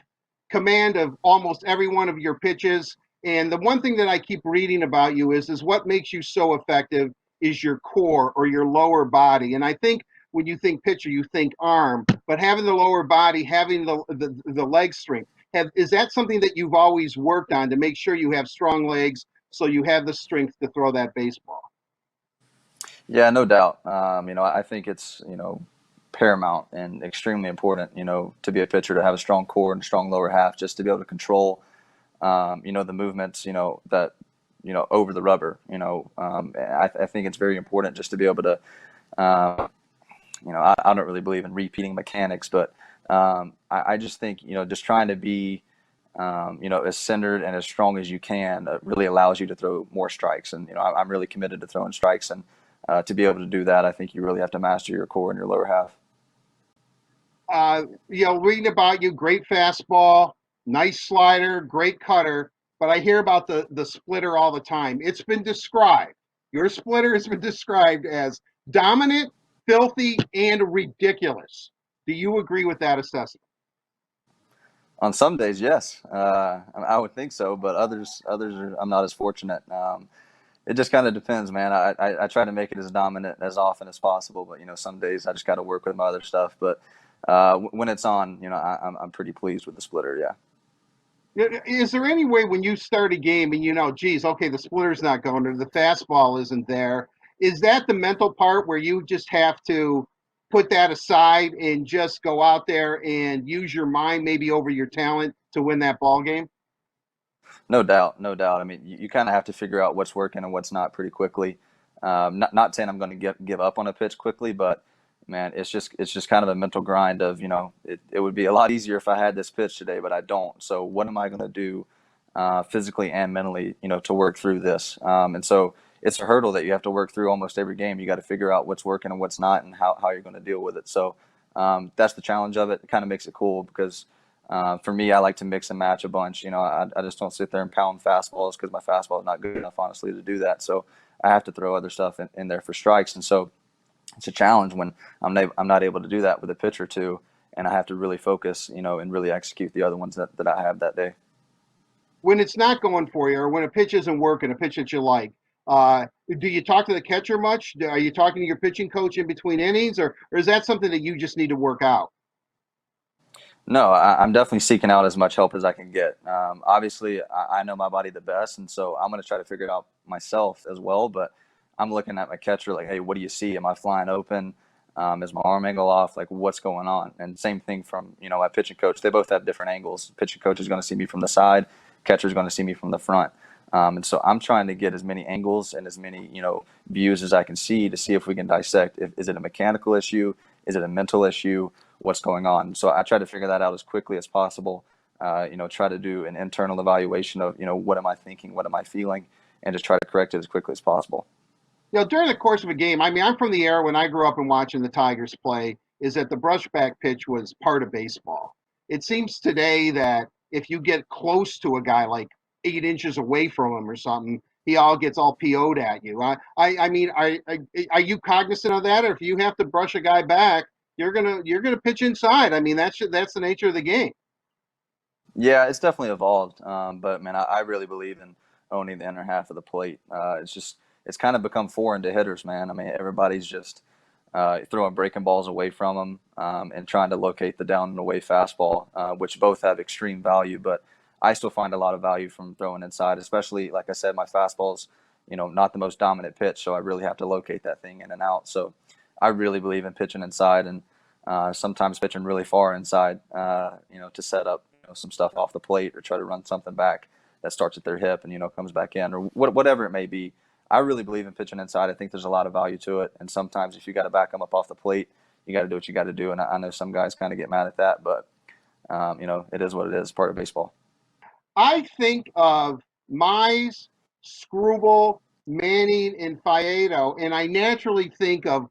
command of almost every one of your pitches, and the one thing that I keep reading about you is what makes you so effective is your core or your lower body. And I think when you think pitcher, you think arm, but having the lower body, having the leg strength, is that something that you've always worked on to make sure you have strong legs so you have the strength to throw that baseball? Yeah, no doubt. I think it's paramount and extremely important, to be a pitcher, to have a strong core and strong lower half, just to be able to control, the movements, that over the rubber. I think it's very important just to be able to. I don't really believe in repeating mechanics, but I just think just trying to be as centered and as strong as you can really allows you to throw more strikes. And I'm really committed to throwing strikes, and to be able to do that, I think you really have to master your core and your lower half. Reading about you, great fastball, nice slider, great cutter, but I hear about the splitter all the time. It's been described. Your splitter has been described as dominant, filthy, and ridiculous. Do you agree with that assessment? On some days, yes, I would think so, but others are, I'm not as fortunate. It just kind of depends, man. I try to make it as dominant as often as possible, but some days I just got to work with my other stuff. But when it's on, I'm pretty pleased with the splitter. Yeah. Is there any way when you start a game and geez, okay, the splitter's not going or the fastball isn't there? Is that the mental part where you just have to put that aside and just go out there and use your mind maybe over your talent to win that ball game? No doubt, no doubt. I mean, you kind of have to figure out what's working and what's not pretty quickly. Not saying I'm going to give up on a pitch quickly, but man, it's just kind of a mental grind of it would be a lot easier if I had this pitch today, but I don't. So what am I going to do physically and mentally, to work through this? And so it's a hurdle that you have to work through almost every game. You got to figure out what's working and what's not, and how you're going to deal with it. So that's the challenge of it. It kind of makes it cool because. For me, I like to mix and match a bunch. I just don't sit there and pound fastballs because my fastball is not good enough, honestly, to do that. So I have to throw other stuff in there for strikes. And so it's a challenge when I'm not able to do that with a pitch or two, and I have to really focus, and really execute the other ones that I have that day. When it's not going for you or when a pitch isn't working, a pitch that you like, do you talk to the catcher much? Are you talking to your pitching coach in between innings, or is that something that you just need to work out? No, I'm definitely seeking out as much help as I can get. Obviously, I know my body the best, and so I'm going to try to figure it out myself as well. But I'm looking at my catcher like, hey, what do you see? Am I flying open? Is my arm angle off? Like, what's going on? And same thing from my pitching coach. They both have different angles. Pitching coach is going to see me from the side. Catcher is going to see me from the front. And so I'm trying to get as many angles and as many views as I can see to see if we can dissect. Is it a mechanical issue? Is it a mental issue? What's going on? So I try to figure that out as quickly as possible. Try to do an internal evaluation of what am I thinking, what am I feeling, and just try to correct it as quickly as possible. During the course of a game, I mean, I'm from the era when I grew up and watching the Tigers play, is that the brushback pitch was part of baseball. It seems today that if you get close to a guy like 8 inches away from him or something, he all gets all PO'd at you. I mean, are you cognizant of that? Or if you have to brush a guy back, you're gonna pitch inside. I mean, that's the nature of the game. Yeah, it's definitely evolved. But man, I really believe in owning the inner half of the plate. It's kind of become foreign to hitters, man. I mean, everybody's just throwing breaking balls away from them and trying to locate the down and away fastball, which both have extreme value. But I still find a lot of value from throwing inside, especially like I said, my fastball's not the most dominant pitch, so I really have to locate that thing in and out. So I really believe in pitching inside and sometimes pitching really far inside, to set up some stuff off the plate or try to run something back that starts at their hip and comes back in or whatever it may be. I really believe in pitching inside. I think there's a lot of value to it, and sometimes if you got to back them up off the plate, you got to do what you got to do. And I know some guys kind of get mad at that, but it is what it is. Part of baseball. I think of Mize, Struble, Manning, and Faedo, and I naturally think of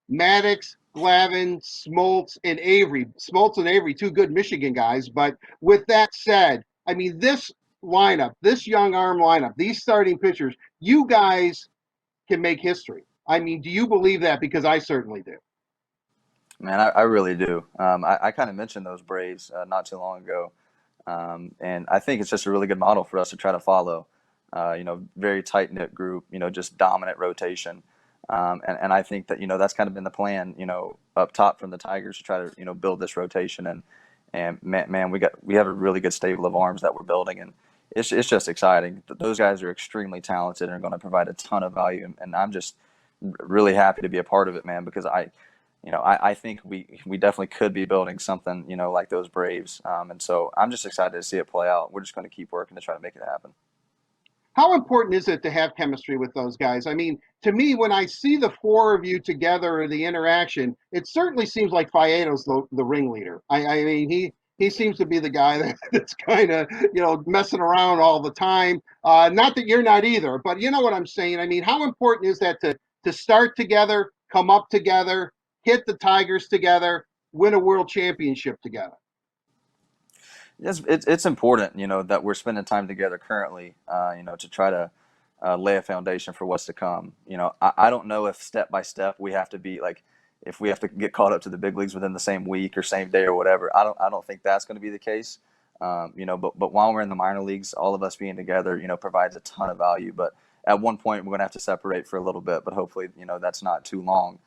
Maddox, Glavine, Smoltz, and Avery. Smoltz and Avery, two good Michigan guys. But with that said, I mean, this lineup, this young arm lineup, these starting pitchers, you guys can make history. I mean, do you believe that? Because I certainly do. Man, I really do. I kind of mentioned those Braves not too long ago. And I think it's just a really good model for us to try to follow. Very tight knit group, just dominant rotation. And I think that, that's kind of been the plan, up top from the Tigers to try to, build this rotation. And man, we have a really good stable of arms that we're building. And it's just exciting. Those guys are extremely talented and are going to provide a ton of value. And I'm just really happy to be a part of it, man, because I think we definitely could be building something, like those Braves. And so I'm just excited to see it play out. We're just going to keep working to try to make it happen. How important is it to have chemistry with those guys? I mean, to me, when I see the four of you together or the interaction, it certainly seems like Faedo's the ringleader. I mean, he seems to be the guy that's kind of, messing around all the time. Not that you're not either, but you know what I'm saying? I mean, how important is that to start together, come up together, hit the Tigers together, win a world championship together? Yes, it's important, that we're spending time together currently, to try to lay a foundation for what's to come. I don't know if step by step we have to be like, if we have to get caught up to the big leagues within the same week or same day or whatever. I don't think that's going to be the case. But while we're in the minor leagues, all of us being together, provides a ton of value. But at one point, we're going to have to separate for a little bit, but hopefully, that's not too long.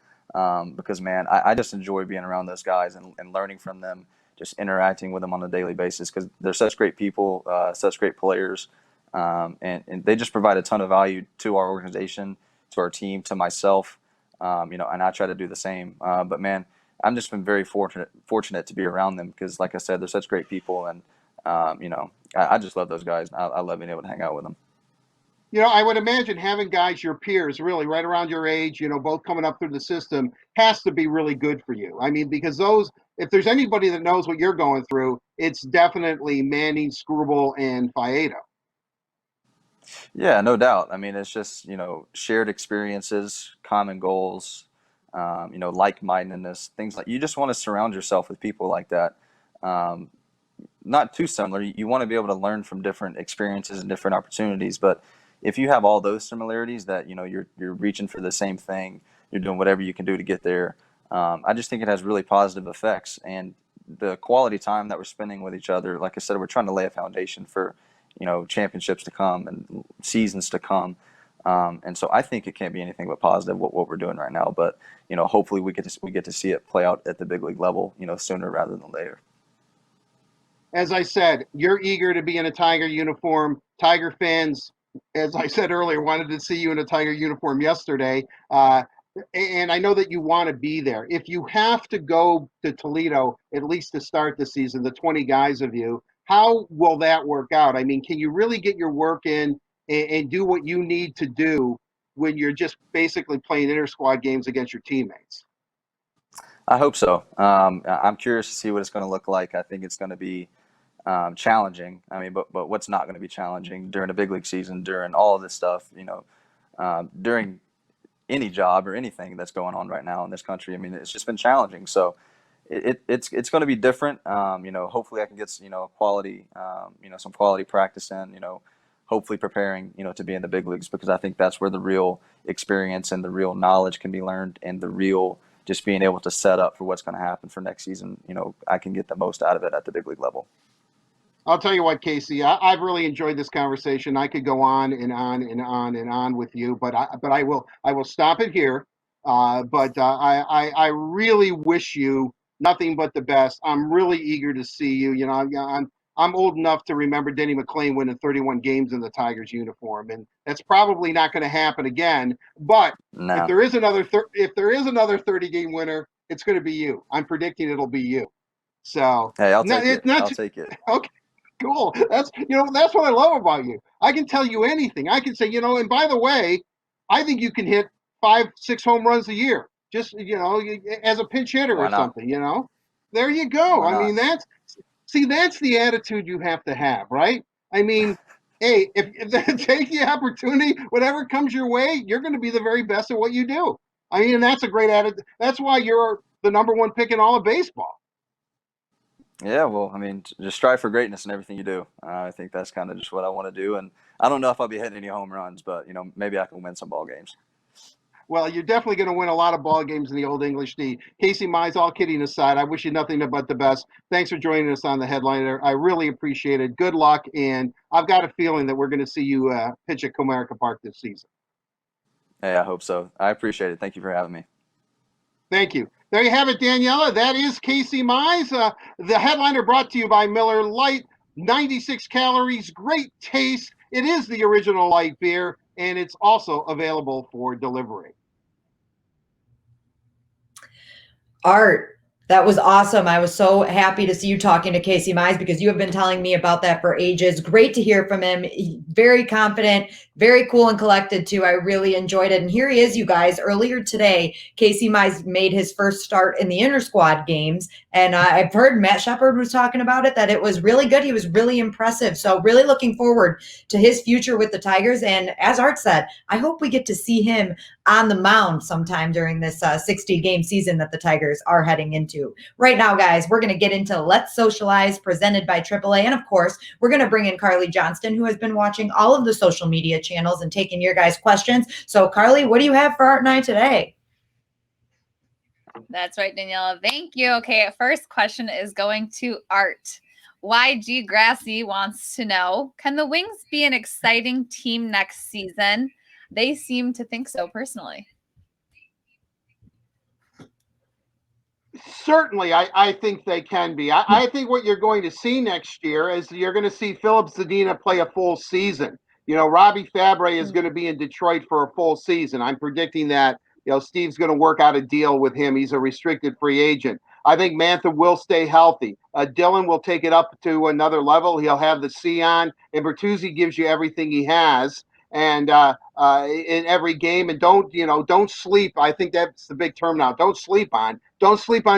Because, man, I just enjoy being around those guys and learning from them, just interacting with them on a daily basis, because they're such great people, such great players, and they just provide a ton of value to our organization, to our team, to myself, and I try to do the same. But, man, I've just been very fortunate to be around them because, like I said, they're such great people, and I just love those guys. I love being able to hang out with them. I would imagine having guys your peers, really right around your age, both coming up through the system, has to be really good for you. I mean, because if there's anybody that knows what you're going through, it's definitely Manning, Scrubble, and Faedo. Yeah, no doubt. I mean, it's just, shared experiences, common goals, like-mindedness, things like you just want to surround yourself with people like that. Not too similar. You want to be able to learn from different experiences and different opportunities. But if you have all those similarities that, you're reaching for the same thing, you're doing whatever you can do to get there. I just think it has really positive effects. And the quality time that we're spending with each other, like I said, we're trying to lay a foundation for, championships to come and seasons to come. And so I think it can't be anything but positive what we're doing right now. But, hopefully we get to see it play out at the big league level, sooner rather than later. As I said, you're eager to be in a Tiger uniform. Tiger fans, as I said earlier, wanted to see you in a Tiger uniform yesterday. And I know that you want to be there. If you have to go to Toledo, at least to start the season, the 20 guys of you, how will that work out? I mean, can you really get your work in and do what you need to do when you're just basically playing inter-squad games against your teammates? I hope so. I'm curious to see what it's going to look like. I think it's going to be challenging. I mean, but what's not going to be challenging during a big league season, during all of this stuff, during any job or anything that's going on right now in this country. I mean, it's just been challenging. So it's going to be different. Hopefully I can get, quality, some quality practice in, hopefully preparing, to be in the big leagues, because I think that's where the real experience and the real knowledge can be learned, and the real just being able to set up for what's going to happen for next season. I can get the most out of it at the big league level. I'll tell you what, Casey, I've really enjoyed this conversation. I could go on and on and on and on with you, but I will stop it here. I really wish you nothing but the best. I'm really eager to see you. I'm old enough to remember Denny McClain winning 31 games in the Tigers uniform, and that's probably not going to happen again. But No. if there is another 30-game winner, it's going to be you. I'm predicting it'll be you. So hey, I'll take it. I'll take it. Okay. Cool. That's what I love about you. I can tell you anything. I can say, and by the way, I think you can hit 5-6 home runs a year, just, as a pinch hitter or something, There you go. I mean, that's the attitude you have to have, right? I mean, hey, if they take the opportunity, whatever comes your way, you're going to be the very best at what you do. I mean, and that's a great attitude. That's why you're the number one pick in all of baseball. Yeah, well, I mean, just strive for greatness in everything you do. I think that's kind of just what I want to do. And I don't know if I'll be hitting any home runs, but, maybe I can win some ball games. Well, you're definitely going to win a lot of ball games in the Old English D. Casey Mize, all kidding aside, I wish you nothing but the best. Thanks for joining us on the Headliner. I really appreciate it. Good luck, and I've got a feeling that we're going to see you pitch at Comerica Park this season. Hey, I hope so. I appreciate it. Thank you for having me. Thank you. There you have it, Daniela. That is Casey Mize. The Headliner brought to you by Miller Lite. 96 calories, great taste. It is the original light beer, and it's also available for delivery. Art, that was awesome. I was so happy to see you talking to Casey Mize, because you have been telling me about that for ages. Great to hear from him. Very confident, very cool and collected too. I really enjoyed it. And here he is, you guys. Earlier today, Casey Mize made his first start in the inter-squad games. And I've heard Matt Shepard was talking about it, that it was really good. He was really impressive. So really looking forward to his future with the Tigers. And as Art said, I hope we get to see him on the mound sometime during this 60-game season that the Tigers are heading into. Right now, guys, we're going to get into Let's Socialize, presented by AAA. And of course, we're going to bring in Carly Johnston, who has been watching all of the social media channels and taking your guys' questions. So Carly, what do you have for Art and I today? That's right, Daniela. Thank you. Okay, first question is going to Art. YG Grassy wants to know, can the Wings be an exciting team next season? They seem to think so personally. Certainly, I think they can be. I think what you're going to see next year is you're going to see Philip Zadina play a full season. Robbie Fabre is going to be in Detroit for a full season. I'm predicting that, Steve's going to work out a deal with him. He's a restricted free agent. I think Mantha will stay healthy. Dylan will take it up to another level. He'll have the C on, and Bertuzzi gives you everything he has. And in every game, and don't sleep. I think that's the big term now. Don't sleep on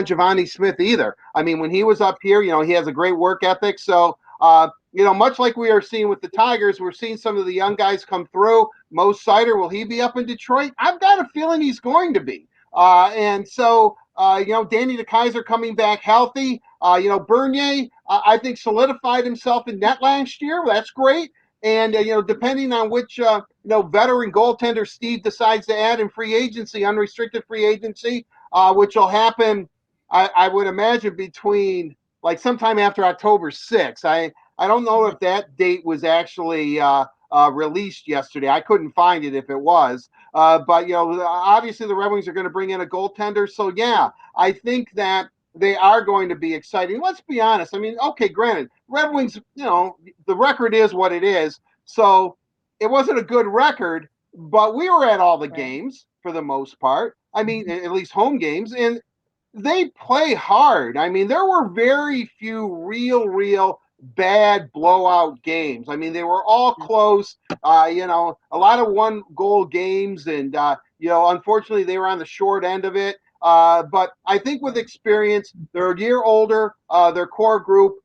Giovanni Smith either. I mean, when he was up here, he has a great work ethic. So, much like we are seeing with the Tigers, we're seeing some of the young guys come through. Mo Sider, will he be up in Detroit? I've got a feeling he's going to be. And so, Danny DeKeyser coming back healthy. Bernier, I think solidified himself in net last year. That's great. And, depending on which, veteran goaltender Steve decides to add in free agency, unrestricted free agency, which will happen, I would imagine, between like sometime after October 6th. I don't know if that date was actually released yesterday. I couldn't find it if it was. But, obviously the Red Wings are going to bring in a goaltender. So, yeah, I think that they are going to be exciting. Let's be honest. I mean, okay, granted, Red Wings, the record is what it is. So it wasn't a good record, but we were at all the games for the most part. I mean, at least home games, and they play hard. I mean, there were very few real bad blowout games. I mean, they were all close, a lot of one goal games, and, unfortunately they were on the short end of it. But I think with experience, they're a year older, their core group.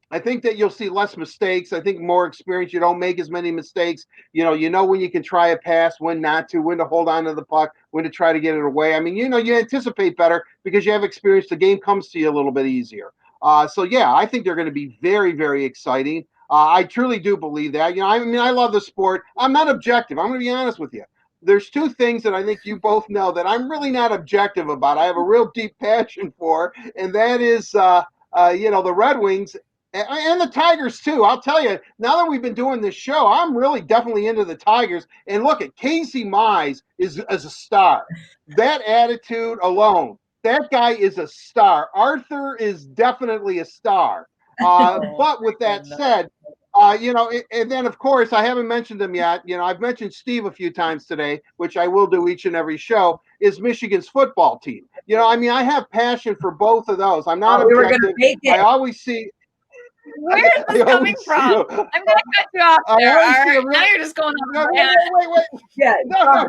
I think that you'll see less mistakes. I think more experience. You don't make as many mistakes. You know when you can try a pass, when not to, when to hold on to the puck, when to try to get it away. I mean, you anticipate better because you have experience. The game comes to you a little bit easier. So, yeah, I think they're going to be very, very exciting. I truly do believe that. I love the sport. I'm not objective. I'm going to be honest with you. There's two things that I think you both know that I'm really not objective about. I have a real deep passion for, and that is, the Red Wings and the Tigers too. I'll tell you, now that we've been doing this show, I'm really definitely into the Tigers. And look at Casey Mize is a star. That attitude alone, that guy is a star. Arthur is definitely a star. But with that said, and then of course I haven't mentioned them yet. I've mentioned Steve a few times today, which I will do each and every show. Is Michigan's football team? I have passion for both of those. I'm not objective. I always see. Where is this coming from? I'm going to cut you off there. All right. Now you're just going on. Wait. Yeah, no.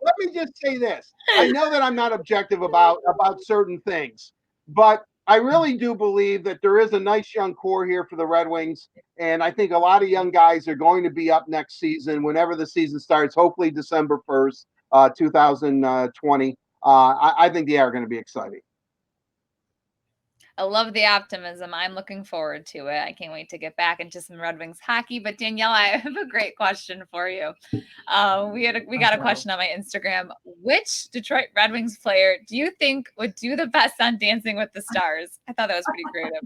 Let me just say this. I know that I'm not objective about certain things, but I really do believe that there is a nice young core here for the Red Wings. And I think a lot of young guys are going to be up next season, whenever the season starts, hopefully December 1st, 2020. I think they are going to be exciting. I love the optimism. I'm looking forward to it. I can't wait to get back into some Red Wings hockey. But Danielle, I have a great question for you. We got a question on my Instagram. Which Detroit Red Wings player do you think would do the best on Dancing with the Stars? I thought that was pretty creative.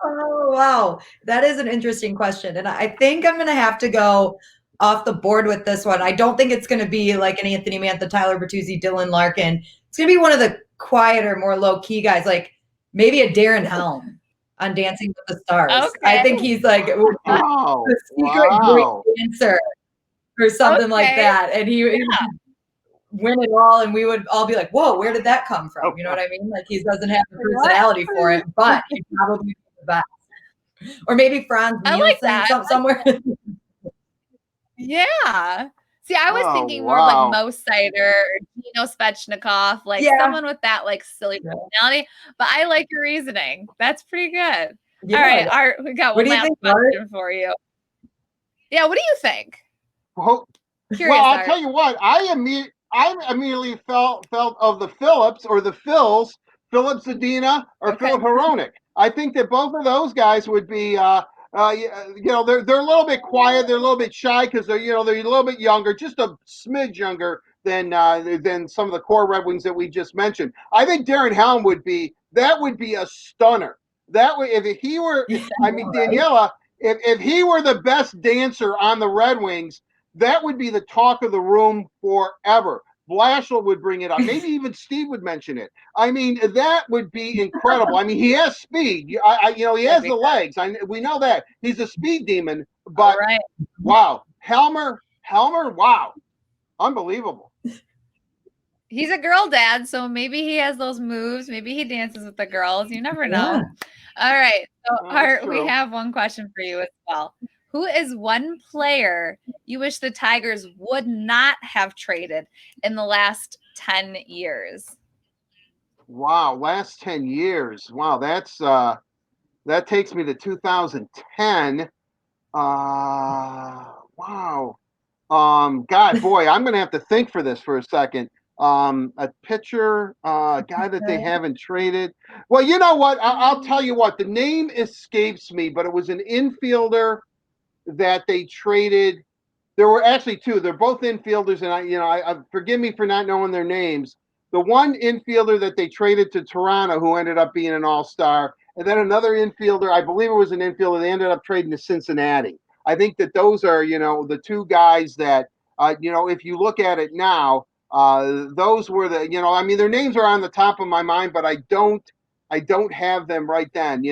Oh, wow. That is an interesting question. And I think I'm going to have to go off the board with this one. I don't think it's going to be like an Anthony Mantha, Tyler Bertuzzi, Dylan Larkin. It's going to be one of the quieter, more low-key guys, like maybe a Darren Helm on Dancing with the Stars. Okay. I think he's like the secret great dancer or something like that. And he would win it all, and we would all be like, whoa, where did that come from? You know what I mean? Like, he doesn't have the personality for it, but he'd probably be the best. Or maybe Franz Nielsen somewhere. Yeah. See, I was thinking more like Mo Sider or Dino Svechnikov, like someone with that like silly personality. But I like your reasoning. That's pretty good. Yeah. All right, Art, we got one last question for you. Yeah, what do you think? Well, I'll tell you what. I immediately felt of the Phillips or the Phils, Philip Zadina or Philip Hronek. I think that both of those guys would be. They're a little bit quiet. They're a little bit shy because they're a little bit younger, just a smidge younger than some of the core Red Wings that we just mentioned. I think Darren Helm would be a stunner. That way, if he were, I mean, Daniela, if he were the best dancer on the Red Wings, that would be the talk of the room forever. Blashill would bring it up. Maybe even Steve would mention it. I mean, that would be incredible. I mean, he has speed. He has the legs. We know that. He's a speed demon. But wow, Helmer, wow, unbelievable. He's a girl dad, so maybe he has those moves. Maybe he dances with the girls. You never know. Yeah. All right. So, Art, we true. have one question for you as well. Who is one player you wish the Tigers would not have traded in the last 10 years? Wow, last 10 years. Wow, that takes me to 2010. Wow. God, boy, I'm gonna have to think for this for a second. A pitcher, guy that they haven't traded. Well, you know what? I'll tell you what. The name escapes me, but it was an infielder that they traded. There were actually two. They're both infielders, and I forgive me for not knowing their names. The one infielder that they traded to Toronto, who ended up being an all-star, and then another infielder, I believe it was an infielder, they ended up trading to Cincinnati. I think that those are, the two guys that, if you look at it now, those were the, I mean, their names are on the top of my mind, but I don't have them right then.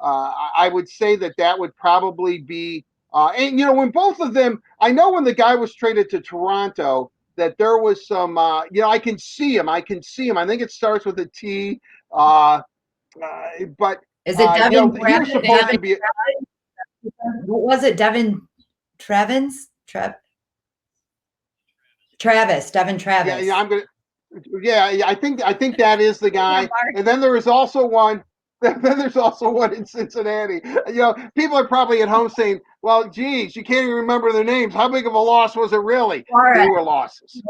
I would say that would probably be, and when both of them, I know when the guy was traded to Toronto, that there was some, I can see him. I think it starts with a T. But Is it Devin? he was supposed to be. What was it? Devin Travis? Travis. Devin Travis. Yeah, I'm gonna. Yeah, I think that is the guy. And then there is also one. Then there's also one in Cincinnati. People are probably at home saying, "Well, geez, you can't even remember their names. How big of a loss was it really?" Suarez. They were losses.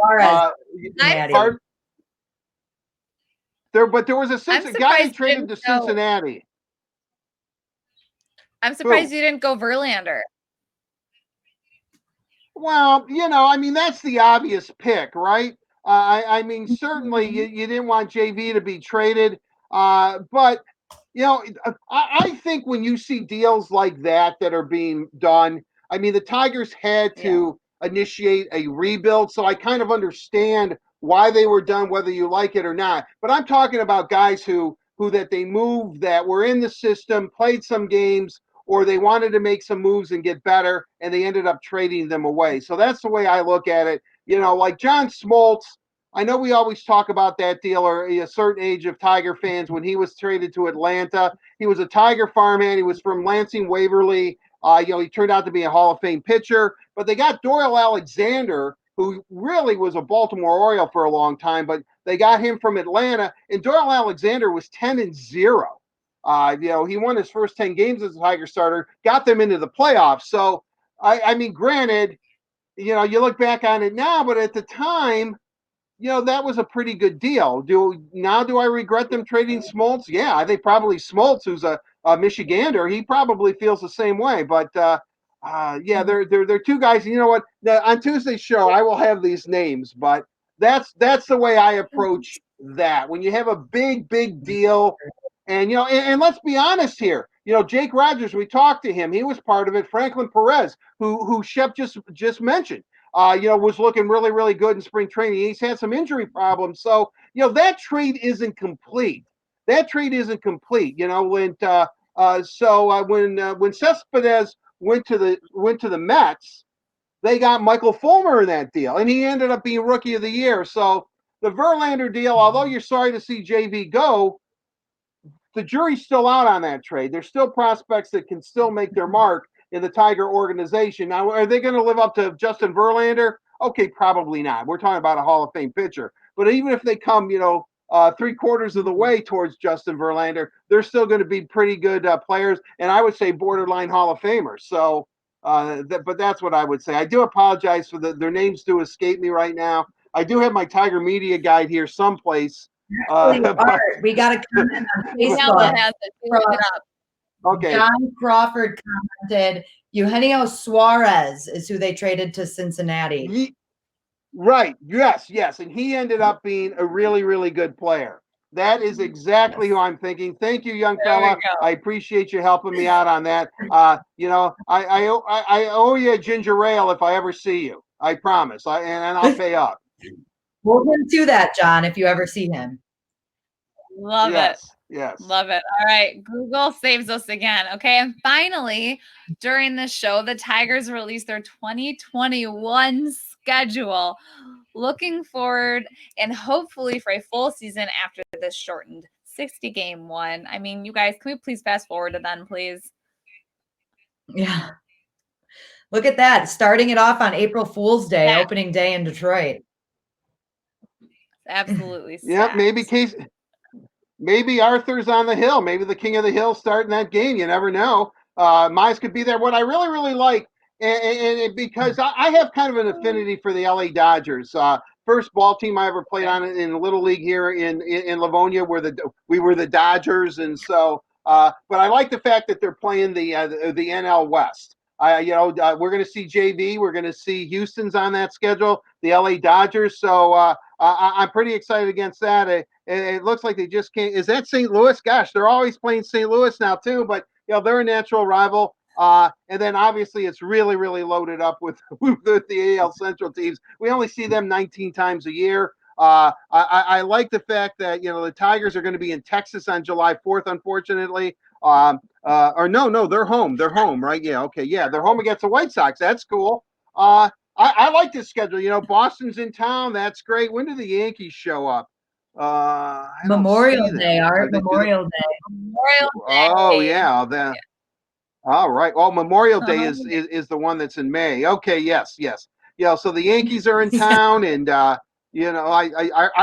But there was a guy they traded to Cincinnati. I'm surprised you didn't go Verlander. Well, I mean, that's the obvious pick, right? I mean, certainly you didn't want JV to be traded. But, I think when you see deals like that are being done, I mean, the Tigers had to initiate a rebuild. So I kind of understand why they were done, whether you like it or not. But I'm talking about guys who that they moved, that were in the system, played some games, or they wanted to make some moves and get better, and they ended up trading them away. So that's the way I look at it. Like John Smoltz, I know we always talk about that deal, or a certain age of Tiger fans, when he was traded to Atlanta. He was a Tiger farmhand. He was from Lansing Waverly. He turned out to be a Hall of Fame pitcher. But they got Doyle Alexander, who really was a Baltimore Oriole for a long time, but they got him from Atlanta, and Doyle Alexander was 10-0. He won his first 10 games as a Tiger starter, got them into the playoffs. So, I mean, granted, you look back on it now, but at the time, that was a pretty good deal. Do I regret them trading Smoltz? Yeah, I think probably Smoltz, who's a Michigander, he probably feels the same way. But they're two guys. And you know what? On Tuesday's show, I will have these names, but that's the way I approach that. When you have a big deal. And, and let's be honest here. Jake Rogers, we talked to him. He was part of it. Franklin Perez, who Shep just mentioned, was looking really, really good in spring training. He's had some injury problems. So, that trade isn't complete. When Cespedes went to the Mets, they got Michael Fulmer in that deal, and he ended up being Rookie of the Year. So the Verlander deal, although you're sorry to see JV go, the jury's still out on that trade. There's still prospects that can still make their mark in the Tiger organization. Now, are they going to live up to Justin Verlander? Okay, probably not. We're talking about a Hall of Fame pitcher. But even if they come, 3/4 of the way towards Justin Verlander, they're still going to be pretty good players, and I would say borderline Hall of Famers. So, but that's what I would say. I do apologize for their names do escape me right now. I do have my Tiger Media Guide here someplace. We got a comment on Facebook. Okay. John Crawford commented, Eugenio Suarez is who they traded to Cincinnati. Right. Yes. And he ended up being a really, really good player. That is exactly who I'm thinking. Thank you, young There we fella. go. I appreciate you helping me out on that. You know, I owe you a ginger ale if I ever see you. I promise. And I'll pay up. Hold him to that, John, if you ever see him. Love it. Yes. Love it. All right. Google saves us again. Okay. And finally, during the show, the Tigers released their 2021 schedule. Looking forward and hopefully for a full season after this shortened 60 game one. I mean, you guys, can we please fast forward to then, please? Yeah. Look at that. Starting it off on April Fool's Day, Yeah. opening day in Detroit. Absolutely. Yeah, maybe Arthur's on the hill. Maybe the king of the hill starting that game. You never know. Mize could be there. What I really, really like, and because I have kind of an affinity for the LA Dodgers. First ball team I ever played on in Little League here in Livonia, we were the Dodgers, and so. But I like the fact that they're playing the NL West. We're going to see JV. We're going to see Houston's on that schedule. The LA Dodgers. So I'm pretty excited against that. It looks like they just can't. Is that St. Louis? Gosh, they're always playing St. Louis now too. But they're a natural rival. And then obviously it's really, really loaded up with the AL Central teams. We only see them 19 times a year. I like the fact that the Tigers are going to be in Texas on July 4th. Unfortunately, or no, they're home. They're home, right? Yeah, okay, yeah, they're home against the White Sox. That's cool. I like this schedule. Boston's in town. That's great. When do the Yankees show up? Memorial Day, Art. Memorial Day. Memorial Day. Oh yeah, all right. Well, Memorial Day is the one that's in May. Okay, yes. So the Yankees are in town, and are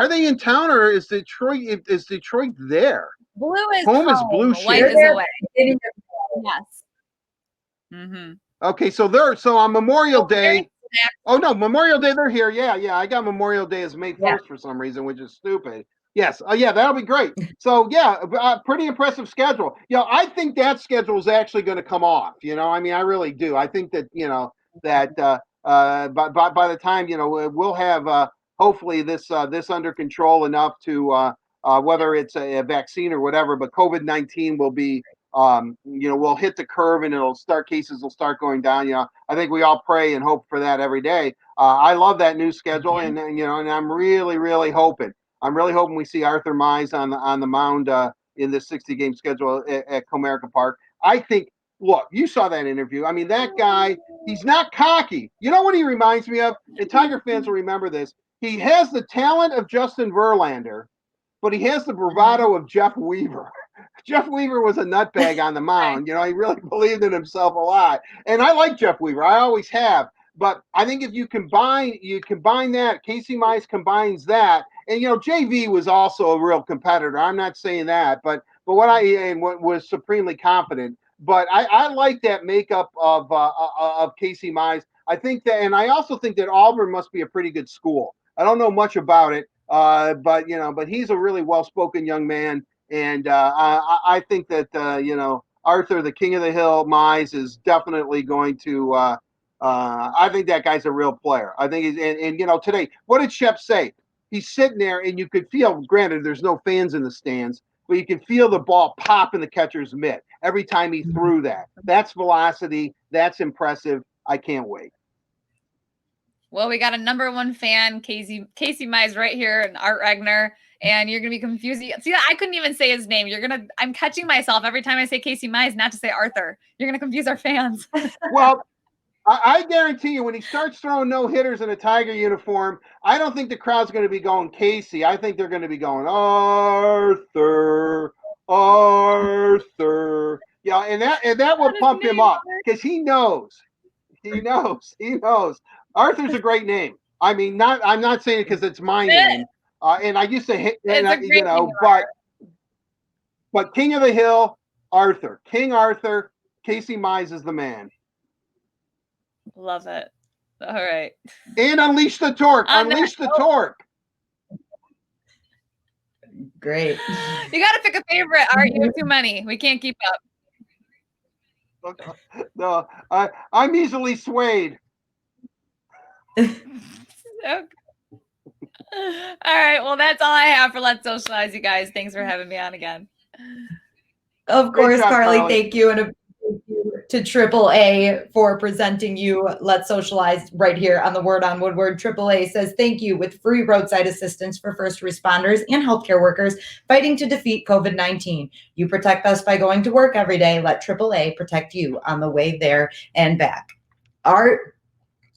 they in town, or is Detroit there? Blue is home. Is home. blue White shit. is away. Yes. Mm-hmm. Okay, so on Memorial Day. Oh no, Memorial Day they're here. Yeah. I got Memorial Day as May 1st for some reason, which is stupid. Yes. Yeah, that'll be great. So yeah, pretty impressive schedule. I think that schedule is actually going to come off. I mean, I really do. I think that by the time we'll have hopefully this under control enough to whether it's a vaccine or whatever, but COVID-19 will be. We'll hit the curve and cases will start going down. I think we all pray and hope for that every day. I love that new schedule, and I'm really, really hoping. I'm really hoping we see Arthur Mize on the mound in this 60-game schedule at Comerica Park. I think. Look, you saw that interview. I mean, that guy, he's not cocky. You know what he reminds me of? And Tiger fans will remember this. He has the talent of Justin Verlander, but he has the bravado of Jeff Weaver. Jeff Weaver was a nutbag on the mound. He really believed in himself a lot. And I like Jeff Weaver. I always have. But I think if you combine that, Casey Mize combines that, and JV was also a real competitor. I'm not saying that, but what was supremely confident. But I like that makeup of Casey Mize. I think that, and I also think that Auburn must be a pretty good school. I don't know much about it, but he's a really well-spoken young man. And I think that Arthur, the king of the hill, Mize is definitely going to. I think that guy's a real player. I think and today, what did Shep say? He's sitting there, and you could feel. Granted, there's no fans in the stands, but you can feel the ball pop in the catcher's mitt every time he threw that. That's velocity. That's impressive. I can't wait. Well, we got a number one fan, Casey Mize, right here, and Art Regner. And you're gonna be confused. See, I couldn't even say his name. I'm catching myself every time I say Casey Mize not to say Arthur. You're gonna confuse our fans. Well, I guarantee you, when he starts throwing no hitters in a Tiger uniform, I don't think the crowd's going to be going Casey. I think they're going to be going Arthur. Yeah, and that will pump him up because he knows. Arthur's a great name. I mean, I'm not saying it because it's my name. And I used to hit, but King of the Hill, Arthur, King Arthur, Casey Mize is the man. Love it. All right. And unleash the torque. Unleash the torque. Great. You got to pick a favorite, Art. You have too many. We can't keep up. No, I'm easily swayed. Okay. All right. Well, that's all I have for Let's Socialize, you guys. Thanks for having me on again. Of Great course, job, Carly, Carly. thank you. And a thank you to AAA for presenting you Let's Socialize right here on the Word on Woodward. AAA says thank you with free roadside assistance for first responders and healthcare workers fighting to defeat COVID-19. You protect us by going to work every day. Let AAA protect you on the way there and back. Art,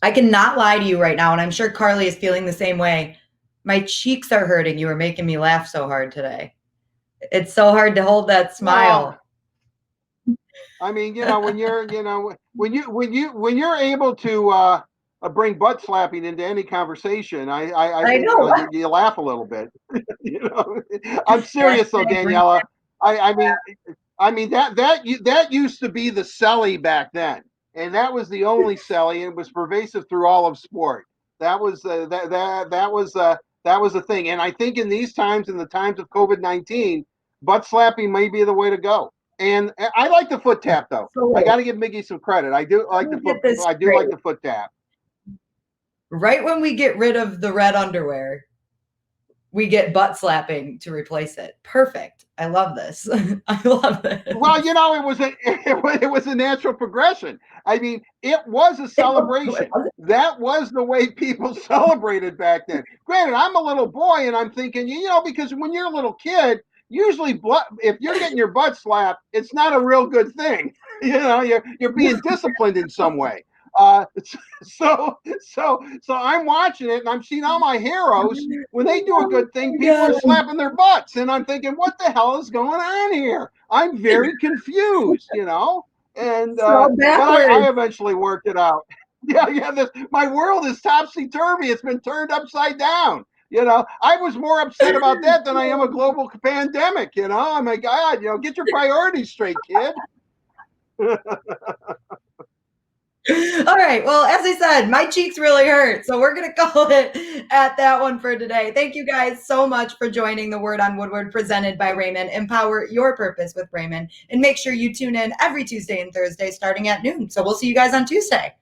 I cannot lie to you right now, and I'm sure Carly is feeling the same way. My cheeks are hurting. You are making me laugh so hard today. It's so hard to hold that smile. I mean, when you're, when you're able to bring butt slapping into any conversation, I think know. you laugh a little bit. I'm serious though, Daniela. I mean that used to be the celly back then, and that was the only celly, and it was pervasive through all of sport. That was that was a thing, and I think in these times, in the times of COVID-19, butt slapping may be the way to go. And I like the foot tap though. I got to give Miggy some credit. I do like the foot. I do like the foot tap. Right when we get rid of the red underwear, we get butt slapping to replace it. Perfect. I love this. I love this. Well, it was a natural progression. I mean, it was a celebration. That was the way people celebrated back then. Granted, I'm a little boy, and I'm thinking, because when you're a little kid, usually if you're getting your butt slapped, it's not a real good thing. You're being disciplined in some way. So I'm watching it, and I'm seeing all my heroes. When they do a good thing, people are slapping their butts, and I'm thinking, what the hell is going on here? I'm very confused, And but I eventually worked it out. My world is topsy turvy. It's been turned upside down. I was more upset about that than I am a global pandemic. Oh my God, get your priorities straight, kid. All right. Well, as I said, my cheeks really hurt. So we're going to call it at that one for today. Thank you guys so much for joining the Word on Woodward presented by Rehmann. Empower your purpose with Rehmann. And make sure you tune in every Tuesday and Thursday starting at noon. So we'll see you guys on Tuesday.